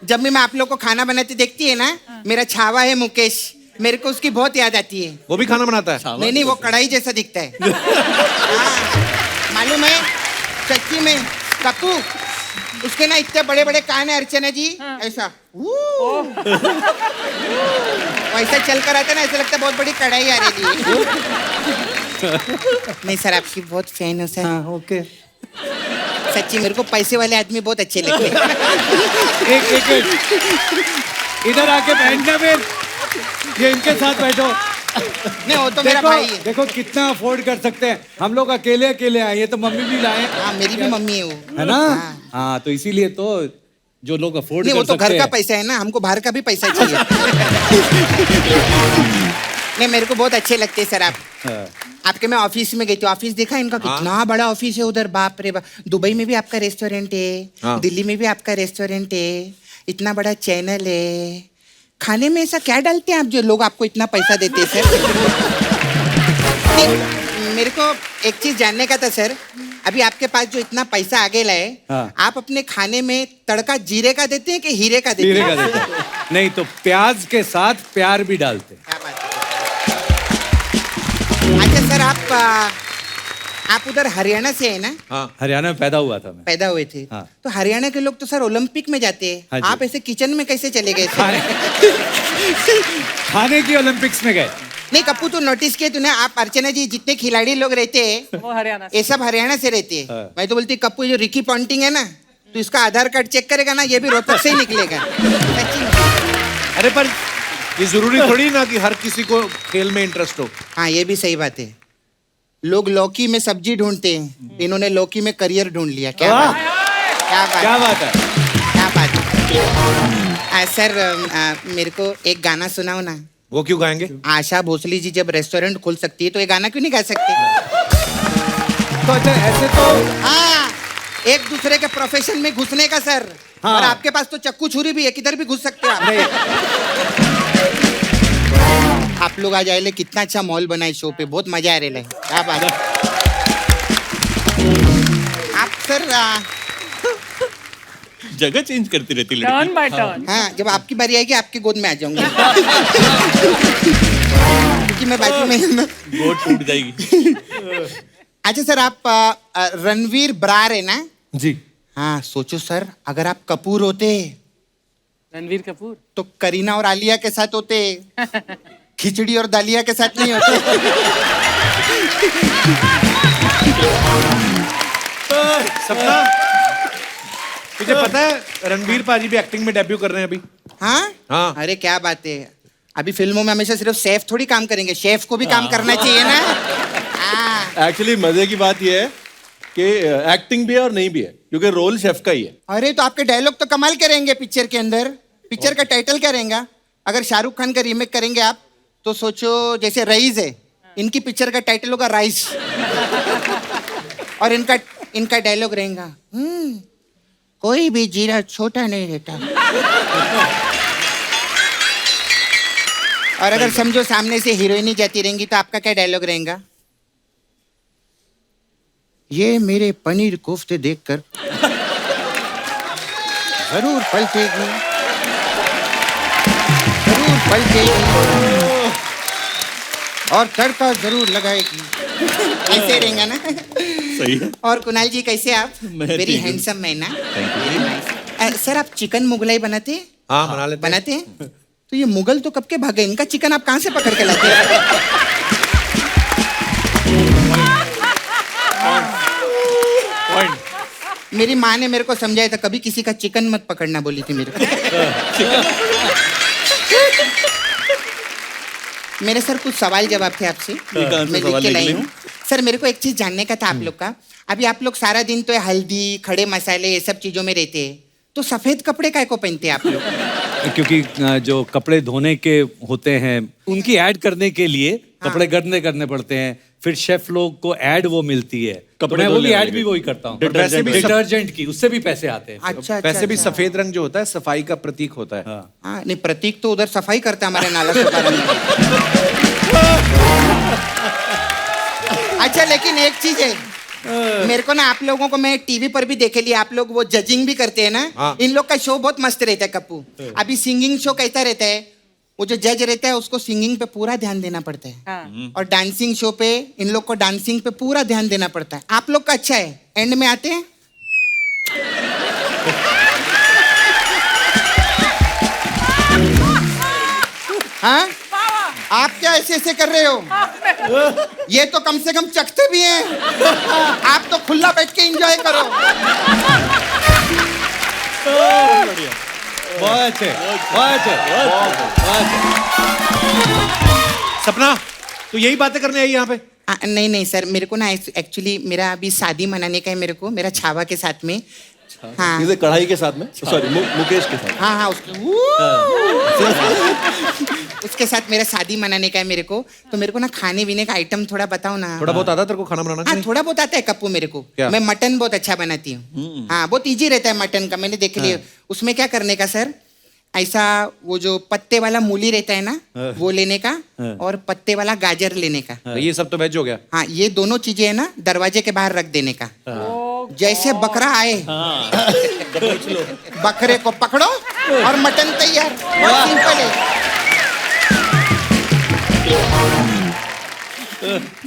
जब भी मैं आप लोग को खाना बनाते देखती है ना, मेरा छावा है मुकेश, मेरे को उसकी बहुत याद आती है। वो भी खाना बनाता है? नहीं नहीं, वो कढ़ाई जैसा दिखता है। हाँ, मालूम है सच्ची में कप्पू, उसके ना इतने बड़े बड़े कान है अर्चना जी, ऐसा वैसा चल कर आता है ना, ऐसा लगता है बहुत बड़ी कढ़ाई आ रही है। नहीं सर आपकी बहुत फैन हूँ सर। हाँ ओके। सच्ची मेरे को पैसे वाले आदमी बहुत अच्छे लगते हैं। एक इधर आके बैठना फिर, ये इनके साथ बैठो। नहीं वो तो मेरा भाई है। देखो कितना अफोर्ड कर सकते हैं हम लोग, अकेले अकेले आए, ये तो मम्मी भी लाए। हाँ मेरी भी मम्मी है वो, है ना? हाँ। हाँ तो इसीलिए तो जो लोग अफोर्ड नहीं कर वो तो सकते घर का हैं। पैसा है ना, हमको बाहर का भी पैसा चाहिए। नहीं मेरे को बहुत अच्छे लगते हैं सर आप। हाँ। आपके मैं ऑफिस में गई थी, ऑफिस देखा इनका कितना बड़ा ऑफिस है उधर, बाप रे बाप। दुबई में भी आपका रेस्टोरेंट है, हाँ। दिल्ली में भी आपका रेस्टोरेंट है, इतना बड़ा चैनल है। खाने में ऐसा क्या डालते हैं आप जो लोग आपको इतना पैसा देते हैं सर? नहीं, मेरे को एक चीज जानने का था सर, अभी आपके पास जो इतना पैसा आगे लाए, हाँ। आप अपने खाने में तड़का जीरे का देते हैं कि हीरे का देते हीरे हैं? का देते हैं। नहीं तो प्याज के साथ प्यार भी डालते हैं। क्या बात है। अच्छा सर आप उधर हरियाणा से है ना? हाँ। हरियाणा में पैदा हुआ था मैं। पैदा हुए थे। हाँ। तो हरियाणा के लोग तो सर ओलंपिक में जाते हैं, हाँ जी। आप ऐसे किचन में कैसे चले गए सर? खाने की ओलंपिक्स में गए। नहीं कप्पू तो नोटिस किए तूने, आप अर्चना जी जितने खिलाड़ी लोग रहते हैं वो हरियाणा से। ये सब हरियाणा से रहते हैं। हाँ। मैं तो बोलती कप्पू जो रिकी पॉन्टिंग है ना, तो इसका आधार कार्ड चेक करेगा ना, ये भी रोहतक से ही निकलेगा। सच्ची में। अरे पर ये जरूरी थोड़ी ना कि हर किसी को खेल में इंटरेस्ट हो। हाँ, ये भी सही बात है। लोग लौकी में सब्जी ढूंढते हैं, इन्होंने लौकी में करियर ढूंढ लिया। क्या बात, क्या बात, क्या बात है? क्या बात है। सर मेरे को एक गाना सुनाओ ना। वो क्यों गाएंगे? आशा भोसले जी जब रेस्टोरेंट खोल सकती है तो ये गाना क्यों नहीं गा सकते? तो अच्छा ऐसे तो हाँ, एक दूसरे के प्रोफेशन में घुसने का सर। हाँ। और आपके पास तो चक्कू छुरी भी है, किधर भी घुस सकते हो आप। आप लोग आज आए, कितना अच्छा मॉल बना है शो पे, बहुत मजा आ रहा है। क्या बात है। आप सर जगह चेंज करती रहती लड़की। Turn by turn. हाँ, जब आपकी बारी आएगी आपकी गोद में आ जाऊंगा। क्योंकि मैं बाजू में हूं ना। गोद टूट जाएगी। अच्छा सर, आप रणवीर ब्रार है ना? जी। हाँ, सोचो सर, अगर आप कपूर होते रणवीर कपूर तो करीना और आलिया के साथ होते, खिचड़ी और दालिया के साथ नहीं होते। सपना, तुझे पता है रणबीर पाजी भी एक्टिंग में डेब्यू कर रहे हैं अभी? हाँ? हाँ। अरे क्या बात है, अभी फिल्मों में हमेशा सिर्फ शेफ थोड़ी काम करेंगे, शेफ को भी काम करना चाहिए ना। हाँ। एक्चुअली मजे की बात यह है कि एक्टिंग भी है और नहीं भी है, क्योंकि रोल शेफ का ही है। अरे तो आपके डायलॉग तो कमाल के रहेंगे पिक्चर के अंदर। पिक्चर का टाइटल क्या रहेगा? अगर शाहरुख खान का रीमेक करेंगे आप तो सोचो, जैसे रईस है, इनकी पिक्चर का टाइटल होगा राइस। और इनका डायलॉग रहेगा, कोई भी जीरा छोटा नहीं रहता। और अगर समझो सामने से हीरोइनी जाती रहेंगी तो आपका क्या डायलॉग रहेगा? ये मेरे पनीर कोफ्ते देखकर जरूर पलटेगी, जरूर पलटेगी और तड़का जरूर लगाएगी। ऐसे रहेगा ना? सही है। और कुणाल जी कैसे आप? मैं वेरी ठीक हूँ। हैंडसम मैन ना। Very nice. सर आप चिकन मुगलाई बनाते हैं? हाँ, बना लेते हैं। बनाते हैं? तो ये मुगल तो कब के भागे, इनका चिकन आप कहाँ से पकड़ के लाते हैं? मेरी माँ ने मेरे को समझाया था, कभी किसी का चिकन मत पकड़ना बोली थी मेरे को। मेरे सर कुछ सवाल जवाब थे आपसे, कौन सा मैं लिख सवाल के लिख लाई लें? हूँ। सर मेरे को एक चीज जानने का था आप लोग का। अभी आप लोग सारा दिन तो हल्दी, खड़े मसाले, ये सब चीजों में रहते हैं, तो सफेद कपड़े काय को पहनते हैं आप लोग? क्योंकि जो कपड़े धोने के होते हैं उनकी ऐड करने के लिए कपड़े गंदे करने पड़ते हैं, फिर शेफ लोग को ऐड वो मिलती है, तो कपड़े मैं वो भी धोने ऐड वाले भी वही करता हूँ। Detergent वैसे भी सब- डिटर्जेंट की, उससे भी पैसे आते हैं। अच्छा, वैसे भी अच्छा। सफेद रंग जो होता है सफाई का प्रतीक होता है। हाँ, नहीं प्रतीक तो उधर सफाई करता है हमारे नाला सुपारा में। अच्छा, लेकिन एक चीज है, मेरे को ना आप लोगों को मैं टीवी पर भी देखे लिया, आप लोग वो जजिंग भी करते हैं ना। हाँ। इन लोग का शो बहुत मस्त रहता है कप्पू। अभी सिंगिंग शो कैसा रहता है, वो जो जज रहता है उसको सिंगिंग पे पूरा ध्यान देना पड़ता है। हाँ। और डांसिंग शो पे इन लोग को डांसिंग पे पूरा ध्यान देना पड़ता है। आप लोग का अच्छा है, एंड में आते हैं हाँ, आप क्या ऐसे ऐसे कर रहे हो? ये तो कम से कम चखते भी हैं, आप तो खुला बैठ के एंजॉय करो। बहुत अच्छे, बहुत अच्छे, बहुत अच्छे। सपना, तू यही बातें करने आई यहाँ पे? नहीं नहीं सर, मेरे को ना एक्चुअली मेरा अभी शादी मनाने का है, मेरे को मेरा छावा के साथ में। हाँ इसे कढ़ाई के साथ में, सॉरी मुकेश के साथ। हाँ हाँ, उसके साथ मेरा शादी मनाने का है मेरे को, तो मेरे को ना खाने पीने का आइटम थोड़ा बताओ ना। थोड़ा बहुत आता है तेरे को खाना बनाना? हाँ, थोड़ा बहुत आता है कप्पू मेरे को। क्या? मैं मटन बहुत अच्छा बनाती हूँ। हाँ, बहुत इजी रहता है मटन का, मैंने देख लिया। उसमें क्या करने का सर, ऐसा वो जो पत्ते वाला मूली रहता है ना, वो लेने का, और पत्ते वाला गाजर लेने का। ये सब तो वेज हो गया। हाँ, ये दोनों चीजें है ना दरवाजे के बाहर रख देने का। जैसे बकरा आए बकरे को पकड़ो और मटन तैयार। बहुत सिंपल है।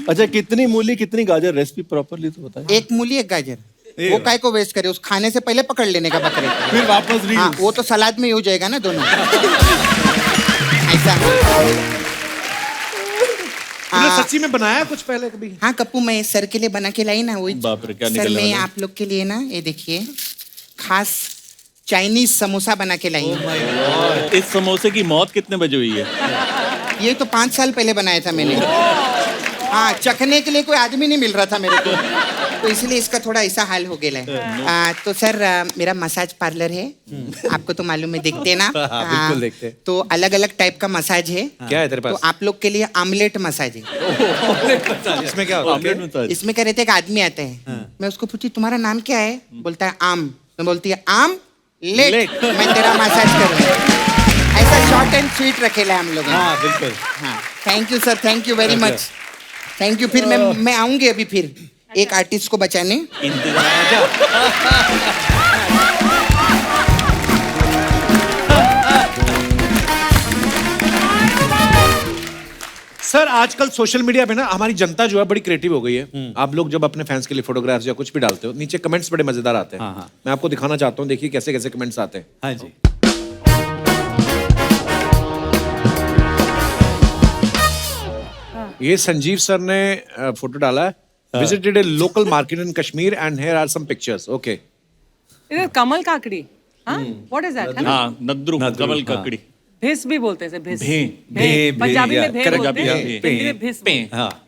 अच्छा, कितनी मूली कितनी गाजर, रेसिपी प्रॉपरली तो बताएं। एक मूली एक गाजर, वो काय को वेस्ट करे, उस खाने से पहले पकड़ लेने का बकरे को। फिर वापस हाँ, वो तो सलाद में ही हो जाएगा ना दोनों। ऐसा। तूने सच्ची में बनाया कुछ पहले कभी? हाँ कप्पू, मैं सर के लिए बना के लाई ना वही। बाप रे, क्या सर निकलने मैं वाला है? आप लोग के लिए ना, ये देखिए, खास चाइनीज समोसा बना के लाई हूँ। इस समोसे की मौत कितने बजे हुई है? ये तो 5 साल पहले बनाया था मैंने। हाँ, चखने के लिए कोई आदमी नहीं मिल रहा था मेरे को, तो इसलिए इसका थोड़ा ऐसा हाल हो गया है। तो सर मेरा मसाज पार्लर है, आपको तो मालूम है, देखते हैं ना। बिल्कुल देखते हैं। तो अलग अलग टाइप का मसाज है। क्या है तेरे पास? तो आप लोग के लिए आमलेट मसाज है। इसमें क्या होता है? Omelette massage. इसमें क्या रहता है, एक आदमी आता है, मैं उसको पूछी तुम्हारा नाम क्या है, बोलता है आम, मैं बोलती है आम लेट, मैं तेरा मसाज करूँगा। ऐसा शॉर्ट एंड स्वीट रखेला है हम लोगों ने। हाँ बिल्कुल। हाँ, thank you sir, thank you very much, thank you. फिर मैं आऊंगी अभी फिर एक आर्टिस्ट को बचाने। सर आजकल सोशल मीडिया पे ना हमारी जनता जो है बड़ी क्रिएटिव हो गई है। आप लोग जब अपने फैंस के लिए फोटोग्राफ्स या कुछ भी डालते हो, नीचे कमेंट्स बड़े मजेदार आते हैं। हाँ, हाँ। मैं आपको दिखाना चाहता हूँ, देखिए कैसे कैसे कमेंट्स आते हैं। हाँ जी। ये संजीव सर ने फोटो डाला है, visited a local market in Kashmir and here are some pictures. Okay, it is kamal kakdi. हाँ, व्हाट इज दैट? हाँ, नद्रू, कमल हाँ। ककड़ी। भिस भी बोलते हैं, भिस। भे, पंजाबी में भे correct, बोलते हैं, भे। हिंदी में भिस बोलते हैं। हाँ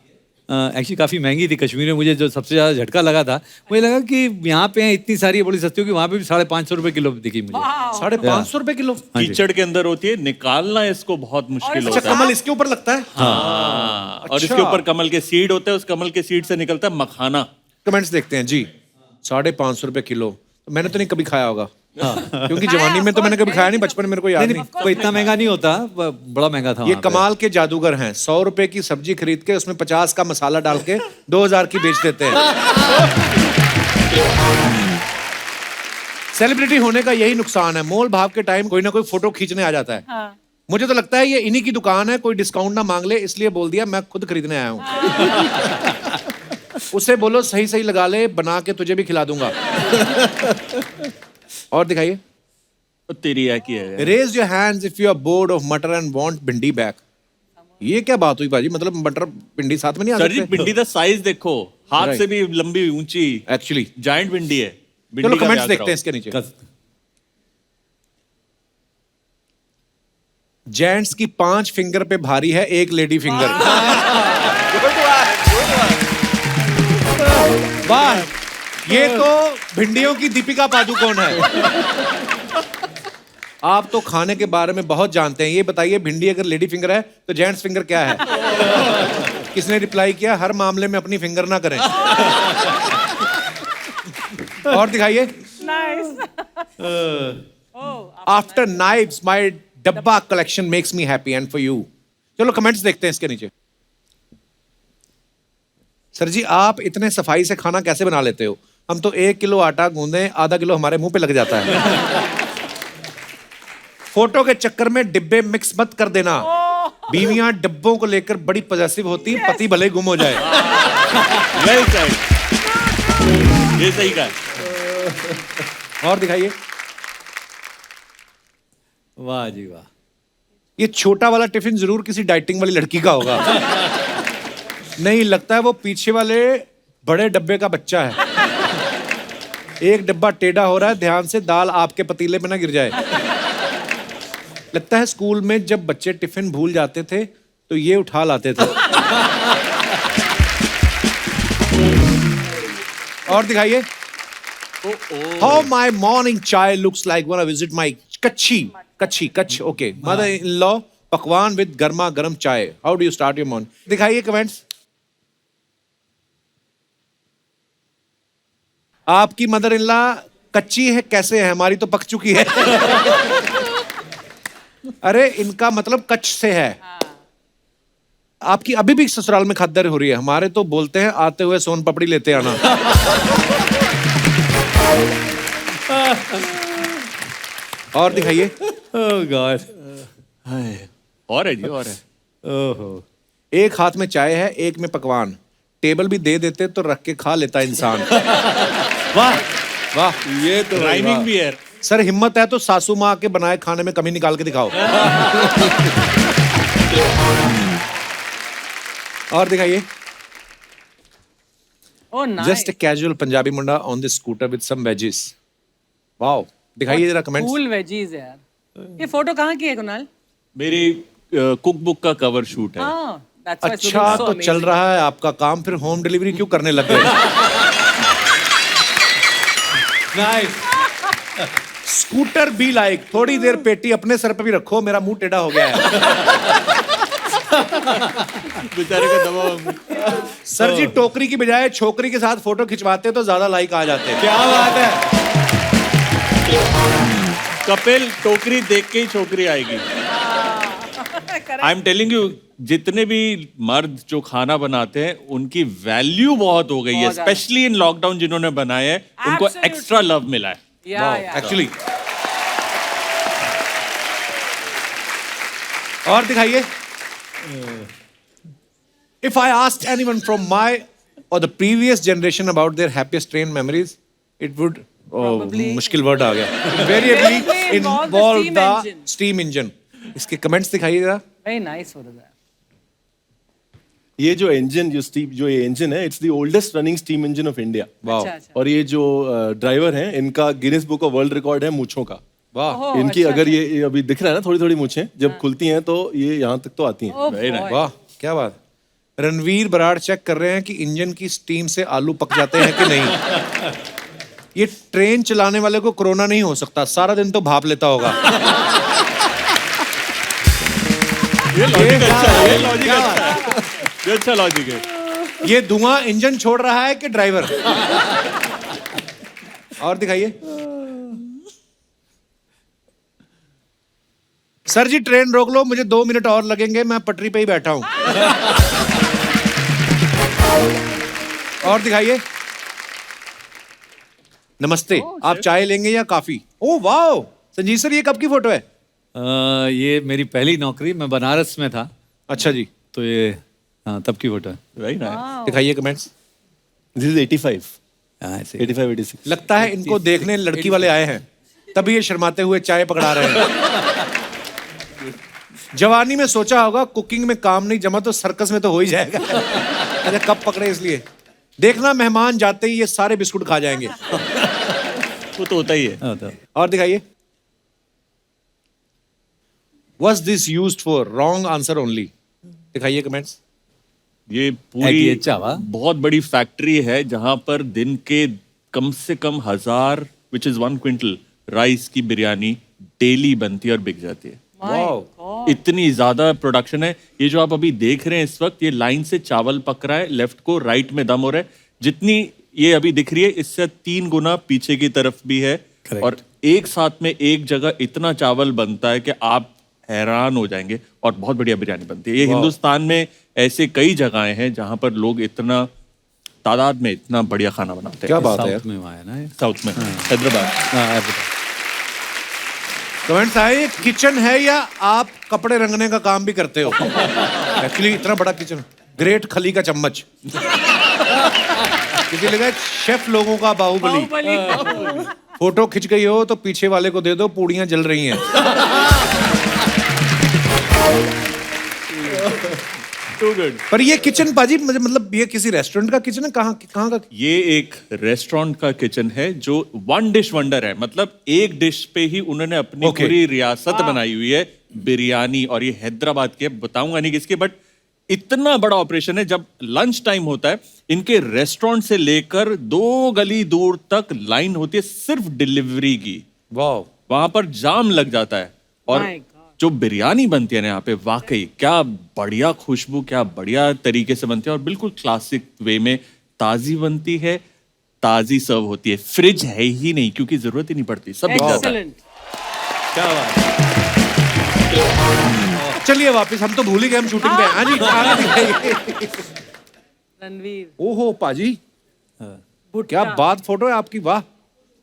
एक्चुअली काफ़ी महंगी थी कश्मीर में। मुझे जो सबसे ज़्यादा झटका लगा था, मुझे लगा कि यहाँ पे हैं इतनी सारी बड़ी सस्ती होगी, वहाँ पे भी 550 रुपए किलो दिखी मुझे। 550 रुपए किलो। कीचड़ के अंदर होती है, निकालना इसको बहुत मुश्किल अच्छा, होता है। कमल इसके ऊपर लगता है। हाँ, और इसके ऊपर कमल के सीड होते हैं, उस कमल के सीड से निकलता है मखाना। कमेंट्स देखते हैं जी। 550 रुपए किलो, तो मैंने तो नहीं कभी खाया होगा। क्योंकि जवानी में तो मैंने कभी खाया नहीं, बचपन में मेरे को याद नहीं। कोई इतना महंगा नहीं होता, बड़ा महंगा था ये वहाँ पे। कमाल के जादूगर हैं, 100 रुपए की सब्जी खरीद के उसमें 50 का मसाला डाल के 2000 की बेच देते हैं। सेलिब्रिटी होने का यही नुकसान है, मोल भाव के टाइम कोई ना कोई फोटो खींचने आ जाता है। मुझे तो लगता है ये इन्हीं की दुकान है, कोई डिस्काउंट ना मांग ले, इसलिए बोल दिया मैं खुद खरीदने आया हूँ। उसे बोलो सही सही लगा ले, बना के तुझे भी खिला दूंगा। और दिखाइए। तो तेरी है की है। Raise your hands if you are bored of matar and want bhindi back. ये क्या बात हुई भाजी, मतलब मटर भिंडी साथ में नहीं आ सर जी, सकते? भिंडी का साइज देखो, हाथ Right. से भी लंबी ऊंची, एक्चुअली जायंट भिंडी है। चलो भिंडी का कमेंट्स ब्याह देखते हैं कराओ। इसके नीचे। जेंट्स की 5 फिंगर पे भारी है, 1 लेडी फिंगर। वाह, ये तो भिंडियों की दीपिका पादुकोण है। आप तो खाने के बारे में बहुत जानते हैं, ये बताइए भिंडी अगर लेडी फिंगर है तो जेंट्स फिंगर क्या है? किसने रिप्लाई किया, हर मामले में अपनी फिंगर ना करें। और दिखाइए। आफ्टर नाइव्स माय डब्बा collection makes me happy and for you. चलो कमेंट्स देखते हैं इसके नीचे। सर जी, आप इतने सफाई से खाना कैसे बना लेते हो? हम तो 1 किलो आटा गूंदे, आधा किलो हमारे मुंह पे लग जाता है। फोटो के चक्कर में डिब्बे मिक्स मत कर देना। बीवियां डिब्बों को लेकर बड़ी पॉजेसिव होती, पति भले गुम हो जाए। Well said. ये सही कहा। और दिखाइए। वाह जी वाह। ये छोटा वाला टिफिन जरूर किसी डाइटिंग वाली लड़की का होगा। नहीं, लगता है वो पीछे वाले बड़े डब्बे का बच्चा है। एक डब्बा टेढ़ा हो रहा है, ध्यान से, दाल आपके पतीले में ना गिर जाए। लगता है स्कूल में जब बच्चे टिफिन भूल जाते थे तो ये उठा लाते थे। और दिखाइए। हाउ माई मॉर्निंग चाय looks like when I visit my Kutch. Okay, mother in law पकवान विद गर्मा गर्म चाय। How do you start your morning? दिखाइए कमेंट्स। आपकी मदर इन लॉ कच्ची है, कैसे है? हमारी तो पक चुकी है। अरे इनका मतलब कच्छ से है। आपकी अभी भी ससुराल में खातिरदारी हो रही है। हमारे तो बोलते हैं आते हुए सोन पपड़ी लेते आना। और दिखाइए। ओह गॉड। और है जी, और है। ओहो। एक हाथ में चाय है, एक में पकवान। टेबल भी दे देते तो रख के खा लेता इंसान। वाह वाह, ये तो राइमिंग भी है। सर हिम्मत है तो सासू माँ के बनाए खाने में कमी निकाल के दिखाओ। और दिखाइए। Oh, nice. Just casual Punjabi munda on the scooter with some wedges. Wow, दिखाइए जरा कमेंट्स। फुल वेजीज यार। ये फोटो कहाँ की है कुणाल? मेरी कुक बुक का कवर शूट है। हाँ, that's why it's अच्छा, looking so तो चल amazing. रहा है आपका काम, फिर होम डिलीवरी क्यों करने लग गए? नाइस। स्कूटर बी लाइक, थोड़ी देर पेटी अपने सर पे भी रखो, मेरा मुंह टेढ़ा हो गया है। बेचारे का दबाव। सर जी, टोकरी की बजाय छोकरी के साथ फोटो खिंचवाते तो ज्यादा लाइक आ जाते। क्या बात है। कपिल, टोकरी देख के ही छोकरी आएगी। आई एम टेलिंग यू, जितने भी मर्द जो खाना बनाते हैं उनकी वैल्यू बहुत हो गई है, बहुत ज्यादा। स्पेशली इन लॉकडाउन जिन्होंने बनाए हैं, उनको Absolutely. एक्स्ट्रा लव मिला है। Yeah. एक्चुअली। और दिखाइए। If I asked anyone from my or the previous generation about their happiest train memories, it would Probably- मुश्किल वर्ड आ गया। Invariably Invariably involve the involve steam the engine. steam engine. इसके कमेंट्स दिखाइए जरा। Very nice photo that. ये जो इंजन जो ये इंजन है, it's the oldest running steam engine of India. वाह अच्छा, अच्छा। और ये जो ड्राइवर हैं, इनका Guinness book of world record है मूंछों का। वाह ओह, इनकी अच्छा, अगर अच्छा। ये अभी दिख रहा है ना, थोड़ी थोड़ी मूछें जब खुलती हैं तो ये यहाँ तक तो आती हैं। Oh, boy. वाह, क्या बात। रणवीर बराड़ चेक कर रहे हैं कि इंजन की स्टीम से आलू पक जाते हैं कि नहीं। ये ट्रेन चलाने वाले को कोरोना नहीं हो सकता, सारा दिन तो भाप लेता होगा। ये लॉजिक अच्छा है, ये लॉजिक अच्छा है, ये अच्छा लॉजिक है। ये धुआं इंजन छोड़ रहा है कि ड्राइवर? और दिखाइए। सर जी, ट्रेन रोक लो, मुझे 2 मिनट और लगेंगे, मैं पटरी पे ही बैठा हूं। और दिखाइए। नमस्ते, आप चाय लेंगे या काफी? ओह वाह, संजीव सर, ये कब की फोटो है? ये मेरी पहली नौकरी, मैं बनारस में था, अच्छा जी, तो ये हाँ, तब की फोटो है। Very nice. दिखाइए कमेंट्स। दिस इज 85, हाँ, ऐसे 85, 86। लगता है इनको देखने लड़की वाले आए हैं, तभी ये शर्माते हुए चाय पकड़ा रहे हैं। जवानी में सोचा होगा कुकिंग में काम नहीं जमा तो सर्कस में तो हो ही जाएगा। अच्छा, कब पकड़े इसलिए? देखना, मेहमान जाते ही ये सारे बिस्कुट खा जाएंगे। वो तो होता ही है। हाँ, तो और दिखाइए। Was this used for? Wrong answer only. दिखाइए कमेंट्स। ये है पूरी कि अच्छा हुआ? बहुत बड़ी फैक्ट्री है जहां पर दिन के कम से कम 1000 विच इज 1 क्विंटल राइस की बिरयानी डेली बनती है और बिक जाती है। वाओ, इतनी ज्यादा प्रोडक्शन है। ये जो आप अभी देख रहे हैं इस वक्त, ये लाइन से चावल पक रहा है, लेफ्ट को राइट में दम हो रहा है। जितनी ये अभी दिख रही है, इससे 3 गुना पीछे की तरफ भी है। Correct. और एक साथ में एक जगह इतना चावल बनता है कि आप हैरान हो जाएंगे, और बहुत बढ़िया बिरयानी बनती है। ये हिंदुस्तान में ऐसे कई जगहें हैं जहां पर लोग इतना तादाद में इतना बढ़िया खाना बनाते हैं। क्या बात है यार। साउथ में वहाँ है ना ये? साउथ में, हैदराबाद। हाँ, हैदराबाद। कमेंट्स आए, किचन है या आप कपड़े रंगने का काम भी करते हो? एक्चुअली इतना बड़ा किचन, ग्रेट खली का चम्मच। किसी लगा शेफ लोगों का बाहुबली। बाहुबली। फोटो खिंच गई हो तो पीछे वाले को दे दो, पूड़ियां जल रही हैं। Too good. पर ये किचन पाजी, मतलब ये किसी रेस्टोरेंट का किचन है? कहाँ कहाँ का? ये एक रेस्टोरेंट का किचन है जो 1 डिश वंडर है। मतलब एक डिश पे ही उन्होंने अपनी Okay. पूरी रियासत बनाई हुई है, बिरयानी। और ये हैदराबाद की है, बताऊंगा नहीं किसकी, बट इतना बड़ा ऑपरेशन है। जब लंच टाइम होता है, इनके रेस्टोरेंट से लेकर 2 गली दूर तक लाइन होती है सिर्फ डिलीवरी की। वाह, वहां पर जाम लग जाता है। और My God. जो बिरयानी बनती है ना यहाँ पे, वाकई क्या बढ़िया खुशबू, क्या बढ़िया तरीके से बनती है, और बिल्कुल क्लासिक वे में ताजी बनती है, ताजी सर्व होती है। फ्रिज है ही नहीं, क्योंकि जरूरत ही नहीं पड़ती, सब बिक जाता है। Excellent. क्या बात है। चलिए वापस, हम तो भूल ही गए हम शूटिंग पे। हाँ जी, खाना दिखाइए। रणवीर। ओहो पाजी, भुट्टा। क्या बात फोटो है आपकी, वाह।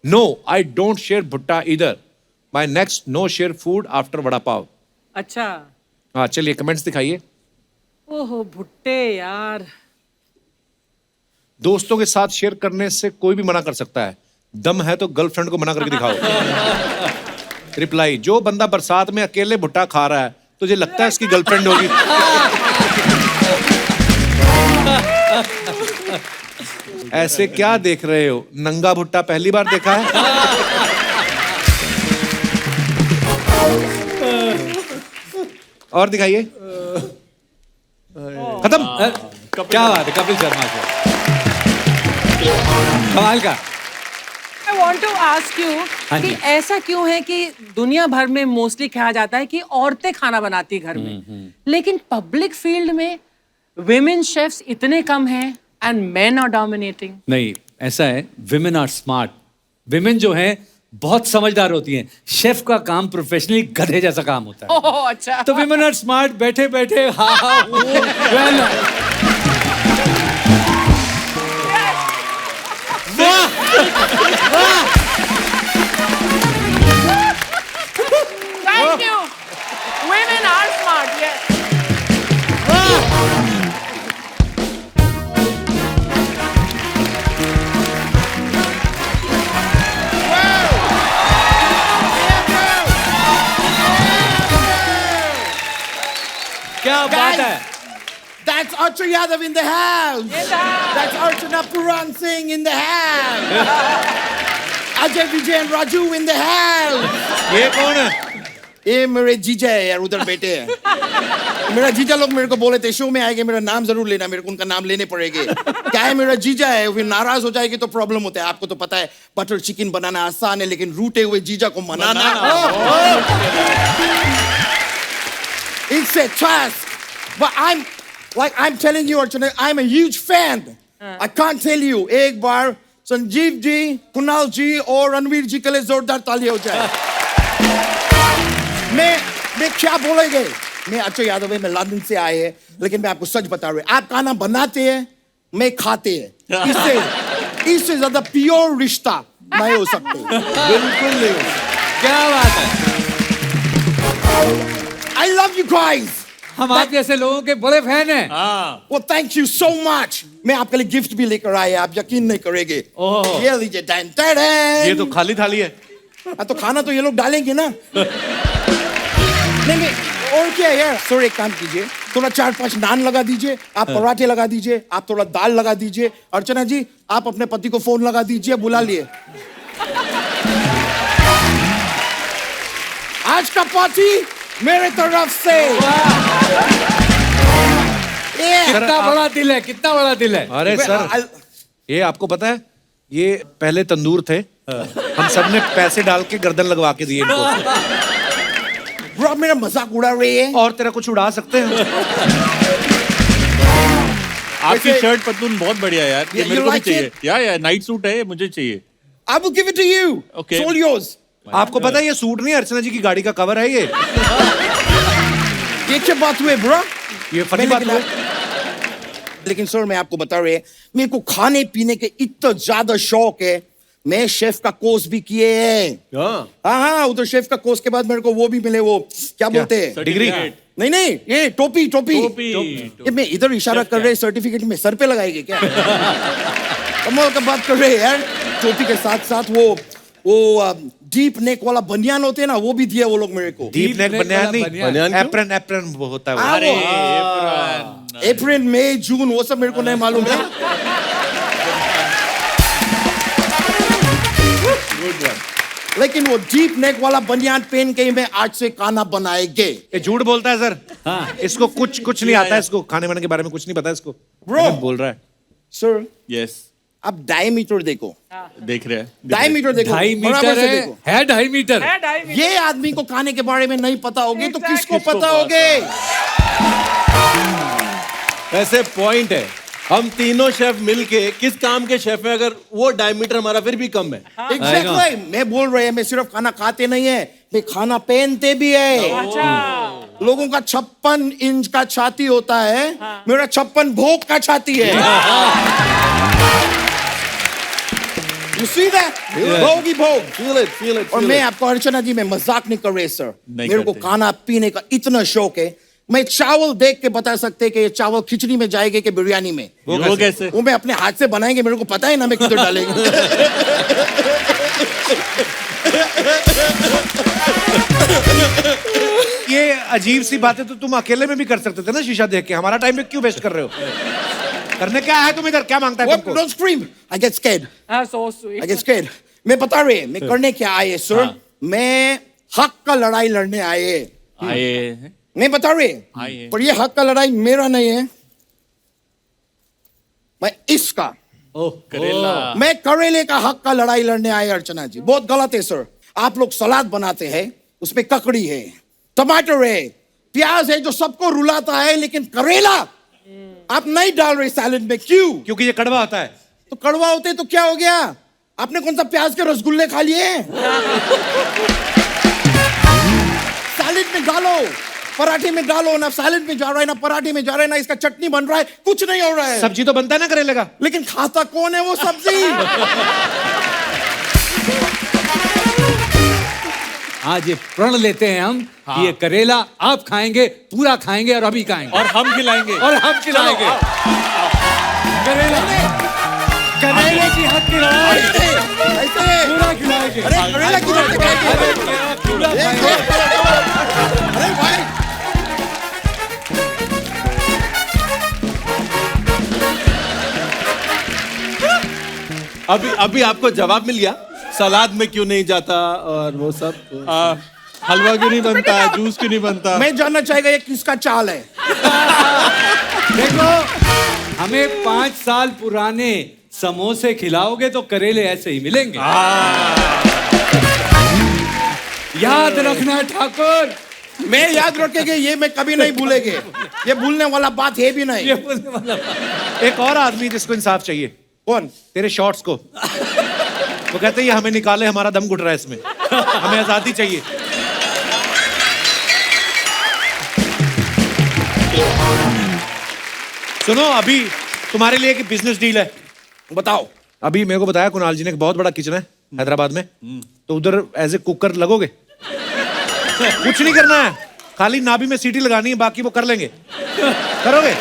No, I don't share bhutta इधर। My next no share food after vada pav. अच्छा। हाँ, चलिए कमेंट्स दिखाइए। ओहो, भुट्टे यार। दोस्तों के साथ शेयर करने से कोई भी मना कर सकता है, दम है तो गर्लफ्रेंड को मना करके दिखाओ। रिप्लाई, जो बंदा बरसात में अकेले भुट्टा खा रहा है, तुझे लगता है इसकी गर्लफ्रेंड होगी? ऐसे क्या देख रहे हो? नंगा भुट्टा पहली बार देखा है? और दिखाइए। खत्म। क्या बात है कपिल शर्मा से, कमाल का। I want to ask you हाँ कि जी। ऐसा क्यों है कि दुनिया भर में मोस्टली कहा जाता है कि औरतें खाना बनाती घर में, लेकिन पब्लिक फील्ड में विमेन शेफ्स इतने कम हैं एंड मेन आर डोमिनेटिंग। नहीं, ऐसा है, विमेन आर स्मार्ट। विमेन जो है बहुत समझदार होती हैं। शेफ का काम प्रोफेशनली गधे जैसा काम होता है। ओह अच्छा। तो विमेन आर स्मार्ट, बैठे बैठे हा हा well. Thank you. Women are smart. Yes. क्या बात है। That's Archer Yadav in the house. That's Archana Puran Singh in the house. Ajay Vijay and Raju in the house. ये कौन है? ये मेरे जीजा है यार, उधर बैठे हैं। मेरा जीजा लोग मेरे को बोले थे शो में आएंगे मेरा नाम जरूर लेना, मेरे को उनका नाम लेने पड़ेगे। क्या है, मेरा जीजा है, फिर नाराज हो जाएगी तो प्रॉब्लम होता है। आपको तो पता है बटर चिकन बनाना आसान है, लेकिन रूठे हुए जीजा को मनाना it's a task. But I'm telling you, Archana, I'm a huge fan. I can't tell you. एक बार संजीव जी, कुणाल जी और रणवीर जी के लिए जोरदार ताली हो जाए। मैं क्या बोलेंगे? मैं अक्षय यादव है, मैं लंदन से आए हैं, लेकिन मैं आपको सच बता रहा हूँ, आप खाना बनाते हैं, मैं खाते हैं। इससे ज्यादा प्योर रिश्ता नहीं हो सकते। बिल्कुल नहीं। क्या बात है। I love you guys. हम आप जैसे लोगों के बड़े फैन हैं। Well, thank you so much. मैं आपके लिए गिफ्ट भी लेकर आया, आप यकीन नहीं करेंगे। ये लीजिए। ये तो खाली थाली है। तो खाना तो ये लोग डालेंगे ना। नहीं, और क्या है यार? सर एक काम कीजिए, थोड़ा 4-5 नान लगा दीजिए, आप पराठे लगा दीजिए, आप थोड़ा दाल लगा दीजिए। अर्चना जी, आप अपने पति को फोन लगा दीजिए, बुला लिए। आज का पार्टी मेरे तरफ से। कितना बड़ा दिल है, कितना बड़ा दिल है। अरे सर, ये आपको पता है, ये पहले तंदूर थे, हम सबने पैसे डाल के गर्दन लगवा के दिए इनको। ब्रो, मेरा मजाक उड़ा रही है। और तेरा कुछ उड़ा सकते हैं। आपकी शर्ट पतलून बहुत बढ़िया है यार, ये You मेरे को भी like चाहिए। it? या नाइट सूट है, ये मुझे चाहिए। I will give it to you. Okay. It's all yours. आपको पता है ये सूट नहीं, अर्चना जी की गाड़ी का कवर है ये। ये क्या बात हुई ब्रो? ये फनी बात हुई। लेकिन सर मैं आपको बता रहे, मेरे को खाने पीने के इतना ज्यादा शौक है, मैं शेफ का कोर्स भी किए हैं। हाँ, उधर शेफ का कोर्स के बाद मेरे को वो भी मिले, वो क्या बोलते हैं, डिग्री। नहीं, ये टोपी। ये मैं इधर इशारा कर रहे, सर्टिफिकेट में सर पे लगाएंगे क्या? कमाल का बात कर रहे हैं यार। टोपी के साथ साथ वो डीप नेक वाला बनियान होते हैं ना, वो भी दिया वो लोग मेरे को। डीप नेक बनियान नहीं, बनियान क्यों? एप्रन होता है वो। अप्रैल मई जून वो सब मेरे को नहीं मालूम है। लेकिन वो डीप नेक वाला बनियान पहन के ही मैं आज से खाना बनाएंगे। ये झूठ बोलता है सर। हाँ। इसको कुछ नहीं आता है, इसको खाने वाने के बारे में कुछ नहीं पता है इसको। Bro. बोल रहा है। सर यस, आप डायमीटर देखो, देख रहे हैं। डायमीटर देखो, 2.5 बराबर मीटर से है, देखो। है 2.5 मीटर। है 2.5 मीटर। ये आदमी को खाने के बारे में नहीं पता होगी तो Exactly. किसको पता होगे? वैसे पॉइंट है, हम तीनों शेफ मिलके किस काम के शेफ हैं अगर वो डायमीटर हमारा फिर भी कम है। Exactly. मैं बोल रहे हैं, मैं सिर्फ खाना खाते नहीं है, मैं खाना पहनते भी है। अच्छा। लोगों का 56 इंच का छाती होता है, मेरा 56 भोग का छाती है। You see that? भोग ही भोग। Feel it. और मैं आपको अर्चना जी, मैं मजाक नहीं कर रहे सर, नहीं मेरे को करते। खाना पीने का इतना शौक है, मैं चावल देख के बता सकते कि ये चावल खिचड़ी में जाएंगे कि बिरयानी में। वो कैसे? वो मैं अपने हाथ से बनाएंगे, मेरे को पता है ना मैं किधर डालेंगे। ये अजीब सी बात है, तो तुम अकेले में भी कर सकते थे ना शीशा देख के। हमारा टाइम क्यों वेस्ट कर रहे हो? करने क्या है तुम इधर? क्या मांगता है तुमको? Don't scream. I get scared. So sweet. I get scared. मैं बता रहे, मैं करने क्या आए सर? मैं हक का लड़ाई लड़ने आए। नहीं बता रहे पर ये हक का लड़ाई मेरा नहीं है, मैं इसका मैं करेले का हक का लड़ाई लड़ने आए अर्चना जी। बहुत गलत है सर, आप लोग सलाद बनाते हैं उसमें ककड़ी है, टमाटर है, प्याज है जो सबको रुलाता है, लेकिन करेला आप नहीं डाल रहे सैलेड में। क्यों? क्योंकि ये कड़वा होता है। तो कड़वा होते तो क्या हो गया? आपने कौन सा प्याज के रसगुल्ले खा लिए? सैलेड में डालो, पराठे में डालो, ना सैलेड में जा रहा है ना पराठे में जा रहा है ना इसका चटनी बन रहा है, कुछ नहीं हो रहा है। सब्जी तो बनता है ना करेले का, लेकिन खाता कौन है वो सब्जी? आज ये प्रण लेते हैं हम कि ये करेला आप खाएंगे, पूरा खाएंगे और अभी खाएंगे और हम खिलाएंगे। और हम खिलाएंगे। करेला, करेले की हक की लड़ाई ऐसे पूरा खिलाएंगे। अरे करेला की बात करेंगे। पूरा खाएंगे। अरे भाई अभी आपको जवाब मिल गया, सलाद में क्यों नहीं जाता और वो सब। हलवा क्यों नहीं बनता, जूस क्यों नहीं बनता। मैं जानना चाहेगा ये किसका चाल है? देखो, हमें 5 साल पुराने समोसे खिलाओगे तो करेले ऐसे ही मिलेंगे। याद रखना ठाकुर, मैं याद रखेंगे, ये मैं कभी नहीं भूलेंगे। ये भूलने वाला बात है भी नहीं। ये बोलने वाला। एक और आदमी जिसको इंसाफ चाहिए, कौन? तेरे शॉर्ट्स को। वो कहते हैं ये हमें निकाले, हमारा दम घुट रहा है इसमें, हमें आजादी चाहिए। सुनो, अभी तुम्हारे लिए एक बिजनेस डील है। बताओ। अभी मेरे को बताया कुणाल जी ने, एक बहुत बड़ा किचन है हैदराबाद में, तो उधर एज ए कुकर लगोगे। कुछ नहीं करना है, खाली नाभि में सीटी लगानी है, बाकी वो कर लेंगे। करोगे?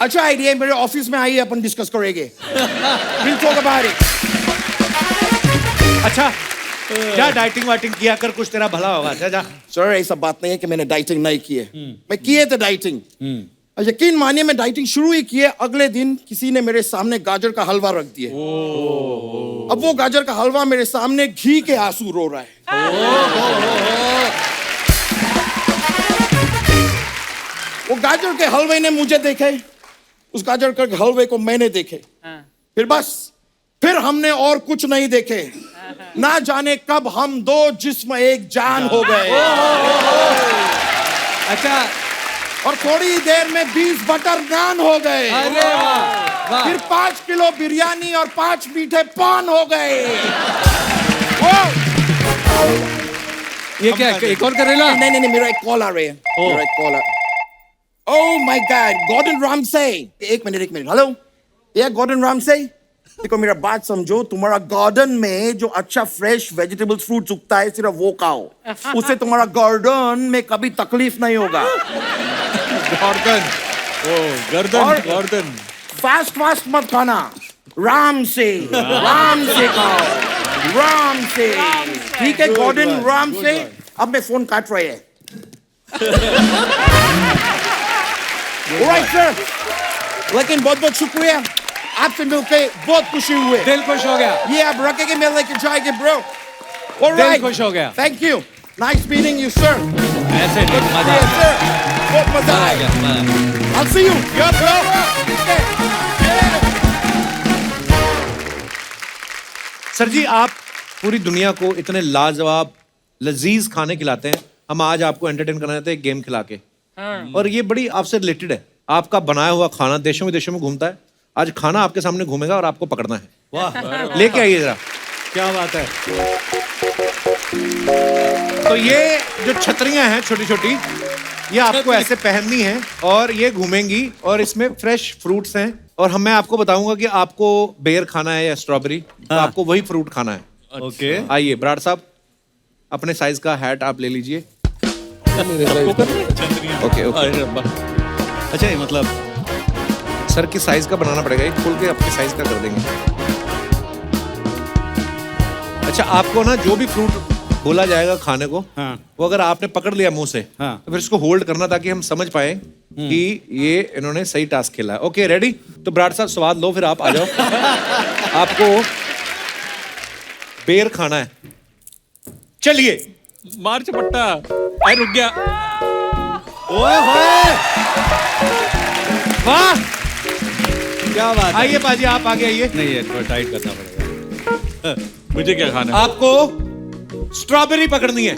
अच्छा आइडिया है, मेरे ऑफिस में आइए, अपन डिस्कस करेंगे। We'll talk about it। अच्छा, क्या डाइटिंग वाइटिंग किया कर, कुछ तेरा भला होगा। जा जा। सर ऐसा बात नहीं है कि मैंने डाइटिंग नहीं की है, मैं किए थे डाइटिंग। यकीन मानिए मैं डाइटिंग शुरू ही किए, अगले दिन किसी ने मेरे सामने गाजर का हलवा रख दिया। अब वो गाजर का हलवा मेरे सामने घी के आंसू रो रहा है। वो गाजर के हलवे ने मुझे देखे, उस गाजर के हलवे को मैंने देखे, फिर हमने और कुछ नहीं देखे। ना जाने कब हम दो जिस्म एक जान हो गए। अच्छा, और थोड़ी देर में 20 बटर नान हो गए। अरे वाह, वाह। फिर 5 किलो बिरयानी और 5 मीठे पान हो गए। ये क्या, एक और करेला? नहीं, मेरा एक कॉल आ रहा है। मेरा एक कॉल आ। Oh my God, Gordon Ramsay. एक मिनट। हेलो, ये गॉर्डन रामसे। देखो मेरा बात समझो, तुम्हारा गार्डन में जो अच्छा फ्रेश वेजिटेबल्स फ्रूट्स उगता है सिर्फ वो खाओ, उससे तुम्हारा गार्डन में कभी तकलीफ नहीं होगा। गर्दन। फास्ट मत खाना, राम से खाओ, राम से। ठीक है गॉर्डन राम से। अब मैं फोन काट रहे हैं। Alright sir, लेकिन बहुत बहुत शुक्रिया, आपसे मिलके बहुत खुशी हुए। दिल खुश हो गया। ये आप रखेंगे, मैं लेके जाएंगे ब्रो। दिल खुश हो गया। Thank you, nice meeting you sir. ऐसे नहीं, मजा Yes, sir. बहुत मजा आया। I'll see you. Yeah, bro. Sir ji, आप पूरी दुनिया को इतने लाजवाब लजीज खाने खिलाते हैं, हम आज आपको एंटरटेन करना चाहते हैं एक गेम खिला के। और ये बड़ी आपसे रिलेटेड है। आपका बनाया हुआ खाना देशों विदेशों में घूमता है, आज खाना आपके सामने घूमेगा और आपको पकड़ना है। वाह, लेके आइए जरा। क्या बात है। तो ये जो छतरियां हैं छोटी छोटी, ये आपको ऐसे पहननी है और ये घूमेंगी, और इसमें फ्रेश फ्रूट्स हैं। और मैं आपको बताऊंगा कि आपको बेर खाना है या स्ट्रॉबेरी, तो आपको वही फ्रूट खाना है। ओके, आइए बराड़ साहब, अपने साइज का हैट आप ले लीजिए। ओके। अच्छा, ये मतलब सर की साइज का बनाना पड़ेगा, एक खोल के अपने साइज का कर देंगे। अच्छा, आपको ना जो भी फ्रूट बोला जाएगा खाने को, वो अगर आपने पकड़ लिया मुंह से, तो फिर इसको होल्ड करना ताकि हम समझ पाए कि ये इन्होंने सही टास्क खेला है। Okay, ready? तो बराड़ साहब स्वाद लो, फिर आप आ जाओ। आपको बेर खाना है। चलिए, मार चपट्टा। अरे रुक गया। ओए होए वाह क्या बात है? आइए पाजी आप आगे आइए नहीं है, थोड़ा टाइट करना पड़ेगा। मुझे क्या खाना है? आपको स्ट्रॉबेरी पकड़नी है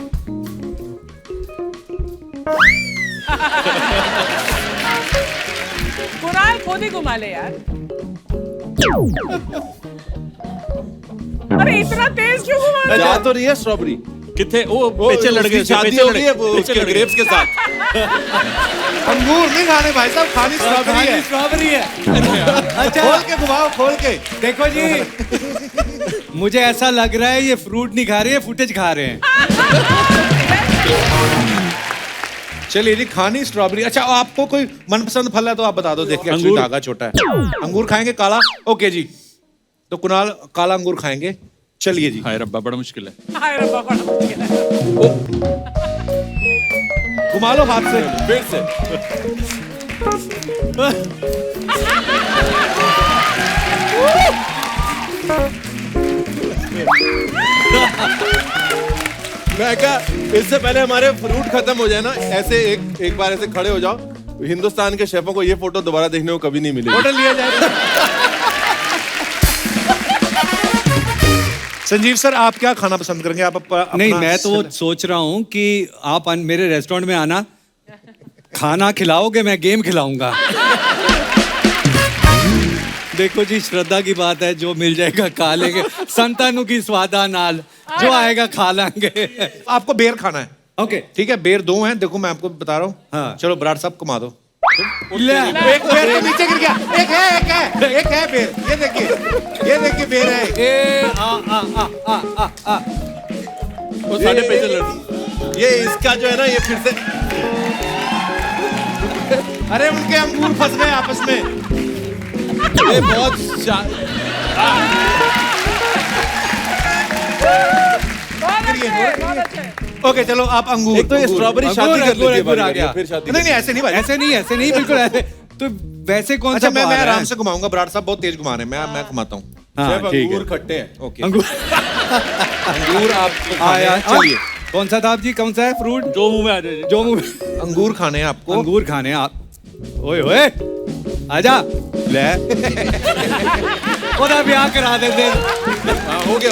कुणाल खुद ही घुमा ले यार। अरे इतना तेज क्यों घुमा रहे हो? जा तो रही है स्ट्रॉबेरी। कितने वो पीछे लड़ गए, शादी हो रही है वो उसके ग्रेप्स के साथ। अंगूर नहीं खाने भाई साहब, खानी स्ट्रॉबेरी है। स्ट्रॉबेरी है। अच्छा खोल के घुमाओ, खोल के। देखो जी, मुझे ऐसा लग रहा है ये फ्रूट नहीं खा रहे हैं, फुटेज खा रहे हैं। चलिए जी, खानी स्ट्रॉबेरी। अच्छा आपको कोई मनपसंद फल है तो आप बता दो, देखिए अंगूर। एक्चुअली धागा छोटा है। अंगूर खाएंगे काला? ओके जी, तो कुणाल काला अंगूर खाएंगे। चलिए जी, हाय रब्बा, बड़ा मुश्किल है। हाय रब्बा, बड़ा मुश्किल है। घुमा लो हाथ से फिर से मैं क्या, इससे पहले हमारे फ्रूट खत्म हो जाए ना, ऐसे एक बार ऐसे खड़े हो जाओ। हिंदुस्तान के शेफों को ये फोटो दोबारा देखने को कभी नहीं मिलेगी। फोटो लिया जाए। संजीव सर, आप क्या खाना पसंद करेंगे? आप नहीं, मैं तो सोच रहा हूँ कि आप मेरे रेस्टोरेंट में आना, खाना खिलाओगे, मैं गेम खिलाऊंगा। देखो जी, श्रद्धा की बात है, जो मिल जाएगा खा लेंगे। संतानु की स्वादा नाल, जो आएगा खा लेंगे। आपको बेर खाना है? ओके ठीक है, बेर 2 हैं, देखो मैं आपको बता रहा हूँ। हाँ। चलो बराड़ साहब कमा दो। ले। एक बेर तो नीचे गिर गया। एक है बेर, ये देखिए बेर है। ए आ। वो साढ़े पैसे लड़। ये इसका जो है ना, ये फिर से अरे उनके अंगूर फंस गए आपस में। ये बहुत बहुत अच्छे। ओके चलो आप अंगूर। एक तो ये स्ट्रॉबेरी शादी कर लेती है अंगूर आ बारी-बारी, गया। फिर शादी नहीं ऐसे नहीं भाई। ऐसे नहीं, बिल्कुल ऐसे। तो वैसे कौन सा अच्छा मैं बार है? आराम से घुमाऊंगा, बराड़ साहब बहुत तेज घुमा रहे हैं, मैं घुमाता हूँ। हाँ, शेफ, ठीक है। अंगूर खट्टे हैं। ओके अंगूर अंगूर आप आया। चलिए, कौन सा था आप जी? कौन सा है फ्रूट जो मुंह में आ जाए। जो मुंह में? अंगूर खाने हैं आपको। अंगूर खाने हैं आप। ओए ओए, आजा ले। ओदा ब्याह करा देते। हाँ, हो गया।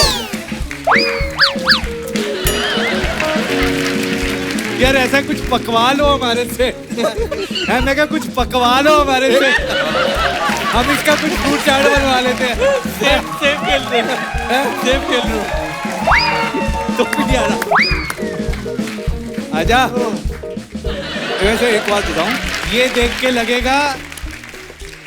यार ऐसा कुछ पकवा लो हमारे से। है, मैं क्या कुछ पकवा लो हमारे से, हम इसका कुछ फ्रूट चाट बनवा लेते हैं। सेब खेल रहे हैं, सेब खेल रहे हो। तो भी नहीं आ रहा। आजा। वैसे एक बात बताऊं, ये देख के लगेगा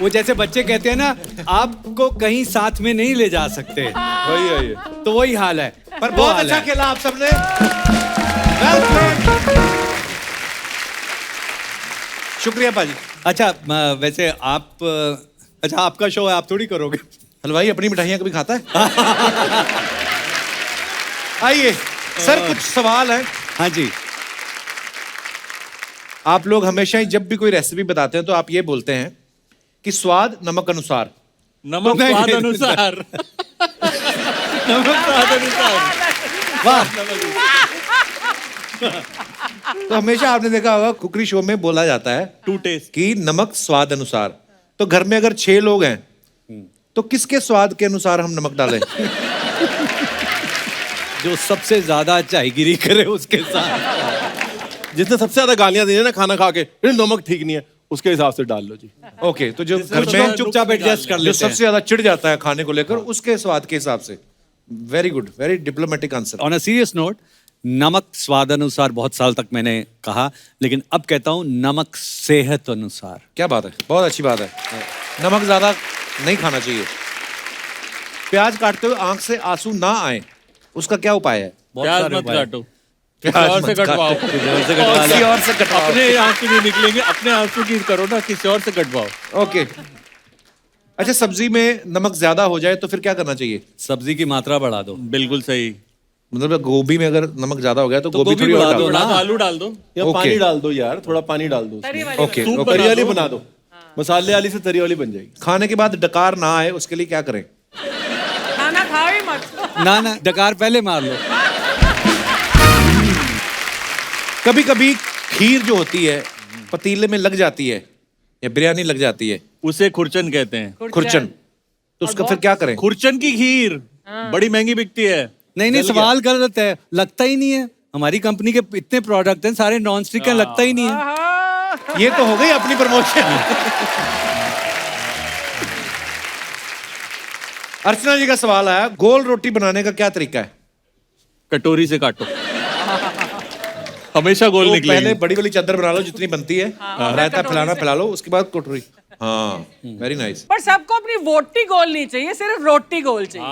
वो जैसे बच्चे कहते हैं ना, आपको कहीं साथ में नहीं ले जा सकते, वही है ये। तो वही हाल है। पर वो बहुत हाल अच्छा है। खेला आप सबने। Well played. शुक्रिया पाजी। अच्छा वैसे आप, अच्छा आपका शो है, आप थोड़ी करोगे। हलवाई अपनी मिठाइयाँ कभी खाता है? आइए सर, कुछ सवाल है। हाँ जी। आप लोग हमेशा ही जब भी कोई रेसिपी बताते हैं तो आप ये बोलते हैं कि स्वाद नमक अनुसार। नमक नहीं, स्वाद नहीं, अनुसार। नमक स्वाद अनुसार। वाह। तो हमेशा आपने देखा होगा कुकरी शो में बोला जाता है टू टेस्ट। कि नमक स्वाद अनुसार। तो घर में अगर 6 लोग हैं तो किसके स्वाद के अनुसार हम नमक डालें? जो सबसे ज्यादा चायगिरी करे उसके साथ। जिसने सबसे ज्यादा गालियां दी है ना खाना खा के, "ये नमक ठीक नहीं है", उसके हिसाब से डाल लो जी। ओके, तो जो घर कुछ में लोग चुपचाप एडजस्ट कर जो लेते सबसे हैं। ज्यादा चिढ़ जाता है खाने को लेकर, उसके स्वाद के हिसाब से। Very good, very diplomatic answer. On a serious note, नमक स्वाद अनुसार बहुत साल तक मैंने कहा, लेकिन अब कहता हूँ नमक सेहत अनुसार। क्या बात है, बहुत अच्छी बात है। नमक ज्यादा नहीं खाना चाहिए। प्याज काटते हुए आंख से आंसू ना आए, उसका क्या उपाय है? बहुत प्याज सारे मत उपाय। काटो, प्याज किसी और मत से कटवाओ। किसी और से कटवाओ। अपने आंसू नहीं निकलेंगे, अपने आंसू की करो ना, किसी और से कटवाओ। ओके। अच्छा, सब्जी में नमक ज्यादा हो जाए तो फिर क्या करना चाहिए? सब्जी की मात्रा बढ़ा दो। बिल्कुल सही। मतलब गोभी में अगर नमक ज्यादा हो गया तो गोभी गोभी थोड़ी और बढ़ा डालो। दो ना। थोड़ा आलू डाल दो। या ओके। पानी डाल दो यार, थोड़ा पानी डाल दो उसमें। Okay, soup okay. तरी वाली दो। बना दो, मसाले वाली से तरी वाली बन जाएगी। खाने के बाद डकार ना आए उसके लिए क्या करें? खाना खाओ ही मत। ना डकार पहले मार लो। कभी कभी खीर जो होती है पतीले में लग जाती है या बिरयानी लग जाती है, उसे खुरचन कहते हैं। खुरचन, तो उसका फिर क्या करें? खुरचन की खीर बड़ी महंगी बिकती है। नहीं सवाल गलत है, लगता ही नहीं है। हमारी कंपनी के इतने प्रोडक्ट हैं सारे नॉन स्टिक हैं, लगता ही नहीं है। ये तो हो गई अपनी प्रमोशन। अर्चना जी का सवाल आया, गोल रोटी बनाने का क्या तरीका है? कटोरी से काटो, हमेशा गोल तो निकलेगी। पहले बड़ी वाली चादर बना लो जितनी बनती है, रायता फैलाना फैला लो, उसके बाद कटोरी। हाँ, वेरी नाइस। पर सबको अपनी वोटी गोल नहीं चाहिए, सिर्फ रोटी गोल चाहिए।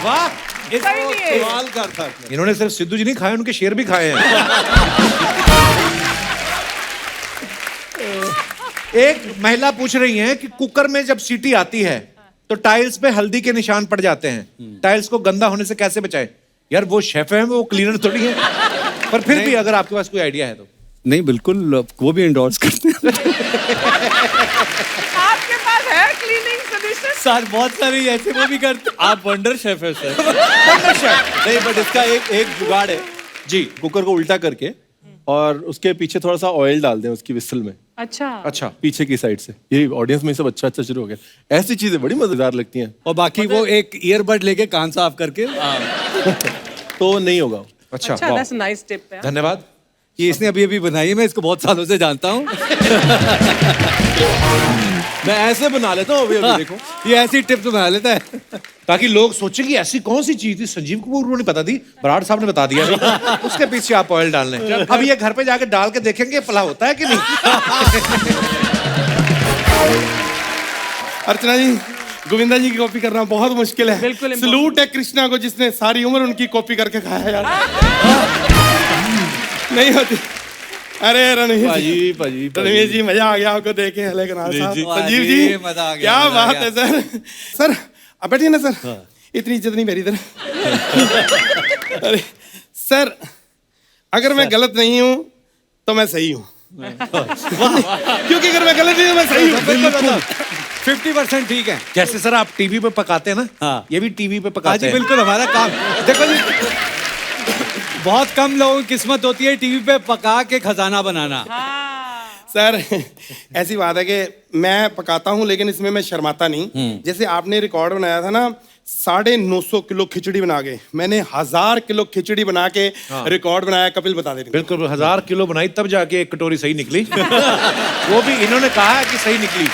वाह, सही नहीं सवाल करता है। इन्होंने सिर्फ सिद्धू जी नहीं खाए, उनके शेर भी खाए हैं। एक महिला पूछ रही है कि कुकर में जब सीटी आती है तो टाइल्स पे हल्दी के निशान पड़ जाते हैं, टाइल्स को गंदा होने से कैसे बचाएं? यार वो शेफ है, वो क्लीनर थोड़ी है। पर फिर भी अगर आपके पास कोई आइडिया है तो। नहीं बिल्कुल, वो भी एंडोर्स करते हैं। आपके पास है क्लीनिंग सॉल्यूशन? सर बहुत सारे ऐसे वो भी करते हैं। आप वंडर शेफ है सर। नहीं, बट इसका एक जुगाड़ है जी। कुकर को उल्टा करके और उसके पीछे थोड़ा सा ऑयल डाल दें उसकी विसल में। अच्छा, पीछे की साइड से। ये ऑडियंस में सब अच्छा शुरू हो गया। ऐसी चीजें बड़ी मजेदार लगती हैं। और बाकी वो एक ईयरबड लेके कान साफ करके तो नहीं होगा। अच्छा, दैट्स नाइस टिप है। धन्यवाद। ये इसने अभी अभी बनाई है, मैं इसको बहुत सालों से जानता हूँ। मैं ऐसे बना लेता हूँ अभी देखो। ये ऐसी टिप्स बना लेता है ताकि लोग सोचे कि ऐसी कौन सी चीज थी, संजीव कपूर को नहीं पता थी, बराड़ साहब ने बता दिया अभी। उसके पीछे आप ऑयल डाल लें। अब ये घर पे जाके डाल के देखेंगे भला होता है कि नहीं। अर्चना जी, गोविंदा जी की कॉपी करना बहुत मुश्किल है। बिल्कुल सलूट है कृष्णा को जिसने सारी उम्र उनकी कॉपी करके खाया यार। नहीं होती। अरे रणवीर जी मजा आ गया आपको देख के। हले कनाल साहब, संजीव जी मजा आ गया, क्या मजा आ बात है सर। सर आप बैठिए ना सर। इतनी इज्जत नहीं मेरी इधर। अरे सर, अगर मैं गलत नहीं हूँ तो मैं सही हूँ। क्योंकि अगर मैं गलत नहीं हूँ मैं सही हूँ। 50% ठीक है। जैसे सर आप टीवी पे पकाते हैं ना, हाँ। ये भी टीवी पे हाँ पकाते जी हैं। बिल्कुल, हमारा काम देखो जी, बहुत कम लोगों की किस्मत होती है टीवी पे पका के खजाना बनाना। सर ऐसी बात है कि मैं पकाता हूँ लेकिन इसमें मैं शर्माता नहीं। जैसे आपने रिकॉर्ड बनाया था ना 950 किलो खिचड़ी बना के, मैंने 1000 किलो खिचड़ी बना के रिकॉर्ड बनाया। कपिल बता दे। बिल्कुल 1000 किलो बनाई तब जाके एक कटोरी सही निकली। वो भी इन्होंने कहा है कि सही निकली।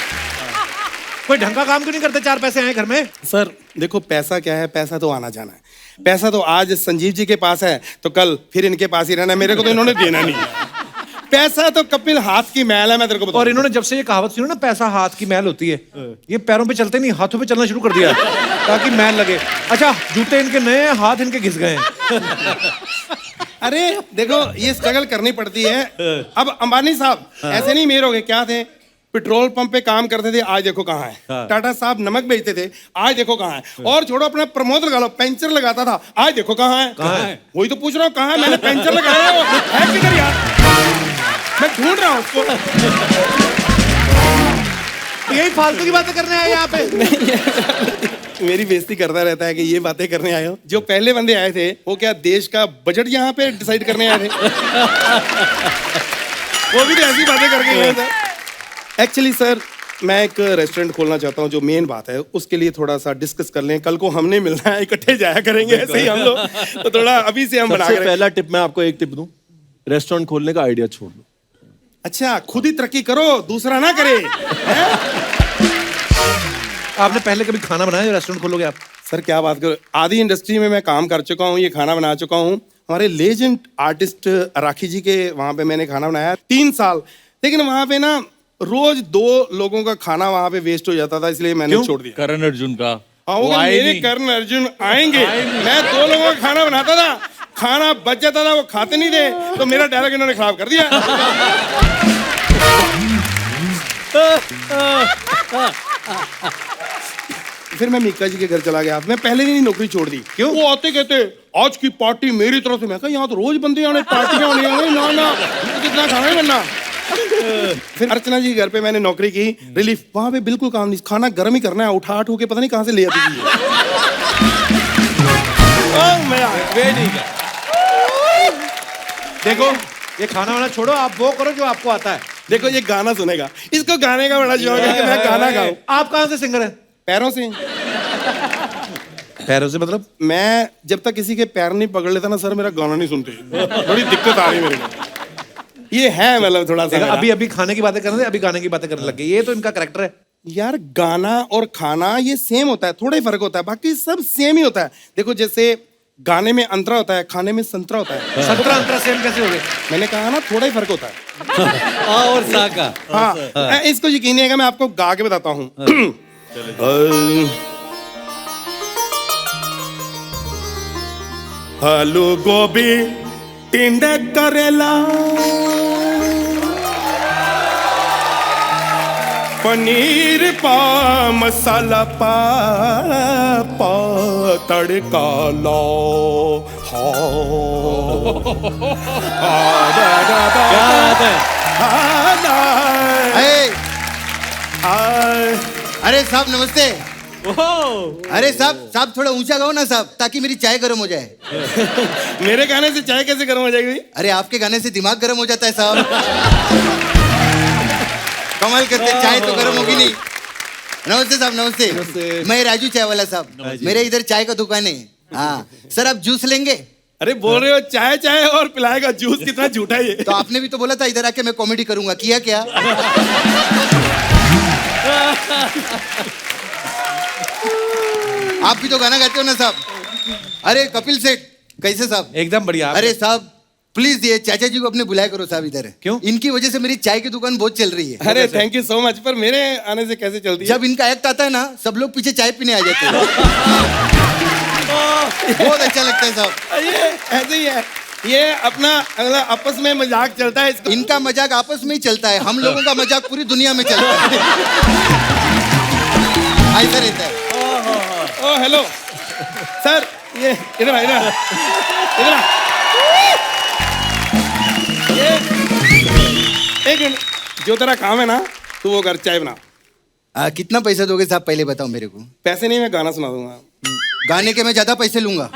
कोई ढंग का काम क्यों नहीं करते? 4 पैसे आए घर में। सर देखो पैसा क्या है, पैसा तो आना जाना है। पैसा तो आज संजीव जी के पास है तो कल फिर इनके पास ही रहना है। मेरे को तो इन्होंने देना नहीं है। पैसा तो कपिल हाथ की मैल है, मैं तेरे को बताऊं। और इन्होंने जब से ये कहावत सुनी ना, पैसा हाथ की मैल होती है, ये पैरों पे चलते नहीं, हाथों पे चलना शुरू कर दिया ताकि मैल लगे। अच्छा, जूते इनके नए हैं, हाथ इनके घिस गए हैं। अरे देखो ये स्ट्रगल करनी पड़ती है। अब अंबानी साहब ऐसे नहीं मेर हो गए, क्या थे? पेट्रोल पंप पे काम करते थे, आज देखो कहाँ है। टाटा साहब नमक बेचते थे, आज देखो कहाँ है। और छोड़ो अपना प्रमोद लगा लो, पेंचर लगाता था, आज देखो कहाँ है। वही तो पूछ रहा हूँ, कहाँ है? मैंने पेंचर लगाया है किधर यार? मैं ढूंढ रहा हूँ उसको। यही फालतू की बातें करने आए यहाँ पे। मेरी बेइज्जती करता रहता है कि ये बातें करने आए हो। जो पहले बंदे आए थे वो क्या देश का बजट यहाँ पे डिसाइड करने आए थे? वो भी तो ऐसी बातें करके गए थे। एक्चुअली सर मैं एक रेस्टोरेंट खोलना चाहता हूँ। जो मेन बात है उसके लिए थोड़ा सा डिस्कस कर लें। कल को हमने मिलना है, इकट्ठे जाया करेंगे ऐसे ही हम लोग। तो थोड़ा अभी से हम बना सबसे करें। पहला टिप मैं आपको एक टिप दूं, रेस्टोरेंट खोलने का आइडिया छोड़ दो। अच्छा, खुद ही तरक्की करो, दूसरा ना करे। आपने पहले कभी खाना बनाया जो रेस्टोरेंट खोलोगे आप? सर क्या बात करो, आदि इंडस्ट्री में मैं काम कर चुका हूँ, ये खाना बना चुका हूँ। हमारे लेजेंड आर्टिस्ट राखी जी के वहाँ पे मैंने खाना बनाया 3 साल। लेकिन वहाँ पे ना रोज 2 लोगों का खाना वहाँ पे वेस्ट हो जाता था, इसलिए मैंने छोड़ दिया। करण अर्जुन का हाँ, वो मेरे कर्ण अर्जुन आएंगे। मैं 2 लोगों का खाना बनाता था, खाना बच जाता था, वो खाते नहीं थे, तो मेरा डायलॉग इन्होंने खराब कर दिया। फिर मैं मीका जी के घर चला गया। मैं पहले दिन ही नौकरी छोड़ दी। क्यों? वो आते कहते आज की पार्टी मेरी तरफ से। मैं कहा यहाँ तो रोज बंदे आने, पार्टियां होनी है ना ना, कितना खाना ही बनना। फिर अर्चना जी घर पे मैंने नौकरी की, रिलीफ। वहां पे बिल्कुल काम नहीं, खाना गर्म ही करना है, उठा के पता नहीं कहाँ से ले आती थी। वे ठीक है। देखो ये खाना वाना छोड़ो, आप वो करो जो आपको आता है। देखो ये गाना सुनेगा, इसको गाने का बड़ा शौक है कि मैं गाना गाऊं। आप कहाँ से सिंगर हैं? पैरों से। पैरों से मतलब? मैं जब तक किसी के पैर नहीं पकड़ लेता ना सर, मेरा गाना नहीं सुनते। बड़ी दिक्कत आ रही है मेरे को। ये है मतलब थोड़ा सा मेरा। अभी खाने की बातें कर रहे थे, अभी गाने की बातें करने लग गए। ये तो इनका कैरेक्टर है यार। गाना और खाना ये सेम होता है, थोड़ा ही फर्क होता है, बाकी सब सेम ही होता है। देखो जैसे गाने में अंतरा होता है, खाने में संतरा होता है। संतरा अंतरा सेम कैसे हो गए? मैंने कहा ना थोड़ा ही फर्क होता है। आ और सा का। हाँ, इसको यकीन नहीं है, मैं आपको गा के बताता हूँ। आलू गोभी टिंडे करेला पनीर पा मसाला पा तड़का लो। अरे साहब नमस्ते। अरे साहब थोड़ा ऊंचा गाओ ना साहब, ताकि मेरी चाय गर्म हो जाए। मेरे गाने से चाय कैसे गर्म हो जाएगी? अरे आपके गाने से दिमाग गर्म हो जाता है साहब। कमाल करते, चाय तो गर्म होगी नहीं। नमस्ते साहब, नमस्ते। मैं राजू चाय वाला साहब, मेरे इधर चाय का दुकान है। हाँ सर, आप जूस लेंगे? अरे बोल रहे हो चाय चाय और पिलाएगा जूस, कितना झूठा है ये। तो आपने भी तो बोला था इधर आके मैं कॉमेडी करूंगा, किया क्या? आप भी तो गाना गाते हो ना साहब। अरे कपिल सेठ कैसे साहब? एकदम बढ़िया। अरे साहब प्लीज ये चाचा जी को अपने बुलाया करो साहब इधर। क्यों? इनकी वजह से मेरी चाय की दुकान बहुत चल रही है। अरे थैंक यू सो मच, पर मेरे आने से कैसे चलती है? जब इनका एक्ट आता है ना, सब लोग पीछे चाय पीने आ जाते हैं। बहुत अच्छा लगता है साहब। ये ऐसे ही है, ये अपना मतलब आपस में मजाक चलता है इसका। इनका मजाक आपस में ही चलता है, हम लोगों का मजाक पूरी दुनिया में चलता है। ऐसा रहता है। ओ हेलो सर, ये इधर आ, इधर आ। ये एक मिनट, जो तेरा काम है ना तू वो कर, चाय बना। कितना पैसा दोगे साहब पहले बताओ मेरे को। पैसे नहीं, मैं गाना सुना दूंगा। गाने के मैं ज्यादा पैसे लूंगा।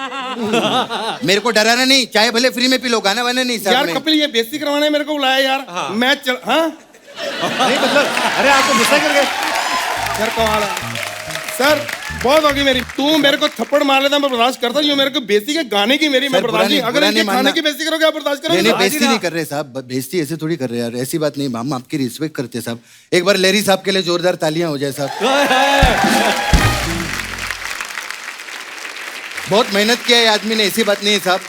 मेरे को डराना नहीं, चाय भले फ्री में पी लो, गाना वाना नहीं साहब। यार कपिल ये बेइज्जती करवाने मेरे को बुलाया यार। हाँ। मैं चल हाँ नहीं मतलब, अरे आपको गुस्सा कर गए सर। कमाल है सर, बहुत होगी मेरी। तू मेरे को थप्पड़ मार लेता मैं बर्दाश्त करता हूँ, मेरे को बेइज्जती के गाने की मेरी मैं बर्दाश्त नहीं। अगर इनके खाने की बेइज्जती करोगे आप बर्दाश्त करोगे? नहीं बेइज्जती नहीं कर रहे साहब, बेइज्जती ऐसे थोड़ी कर रहे यार, ऐसी बात नहीं। हम आपकी रिस्पेक्ट करते साहब। एक बार लेरी साहब के लिए जोरदार तालियां हो जाए साहब। बहुत मेहनत किया है आदमी ने, ऐसी बात नहीं है साहब।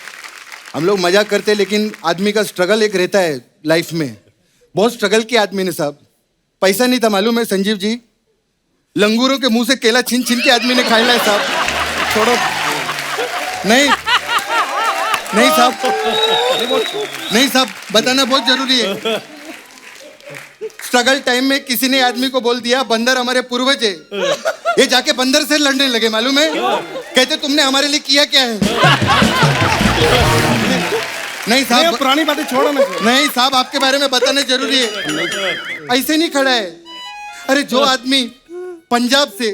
हम लोग मजाक करते हैं, लेकिन आदमी का स्ट्रगल एक रहता है लाइफ में। बहुत स्ट्रगल किया आदमी ने साहब। पैसा नहीं था मालूम है संजीव जी, लंगूरों के मुंह से केला छीन छीन के आदमी ने खाया है साहब। छोड़ो, नहीं नहीं साहब, नहीं साहब, बताना बहुत जरूरी है। स्ट्रगल टाइम में किसी ने आदमी को बोल दिया बंदर हमारे पूर्वज है, ये जाके बंदर से लड़ने लगे मालूम है। कहते तुमने हमारे लिए किया क्या है? नहीं साहब, पुरानी बातें छोड़ो ना। नहीं साहब, आपके बारे में बताना जरूरी है। ऐसे नहीं खड़ा है। अरे जो आदमी पंजाब से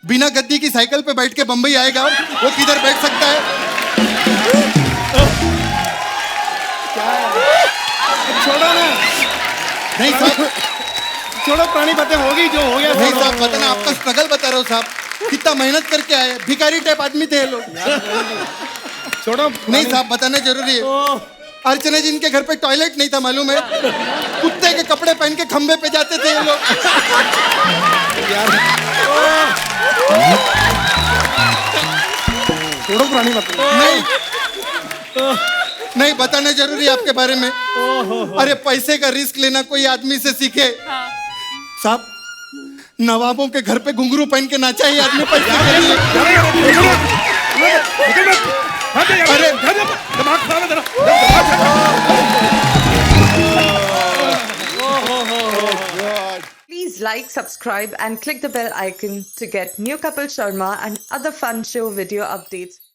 बिना गद्दी की साइकिल पे बैठ के बंबई आएगा, वो किधर बैठ सकता है? छोड़ो ना। नहीं साहब, छोड़ो, पुरानी बातें होगी, जो हो गया। नहीं साहब, बताना, आपका स्ट्रगल बता रहा हूँ साहब। कितना मेहनत करके आए, भिखारी टाइप आदमी थे ये लोग। छोड़ो, नहीं साहब, बताना जरूरी है। अर्चना जी इनके घर पे टॉयलेट नहीं था मालूम है, कुत्ते के कपड़े पहन के खंबे पे जाते थे ये लोग। छोड़ो पुरानी बातें। नहीं नहीं, बताना जरूरी है आपके बारे में। अरे पैसे का रिस्क लेना कोई आदमी से सीखे साहब। नवाबों के घर पे घुंघरू पहन के नाचा ही आदमी पैसे के लिए। अरे दिमाग खराब है तेरा। Please like, subscribe and click the bell icon to get new Kapil Sharma and other fun show video updates.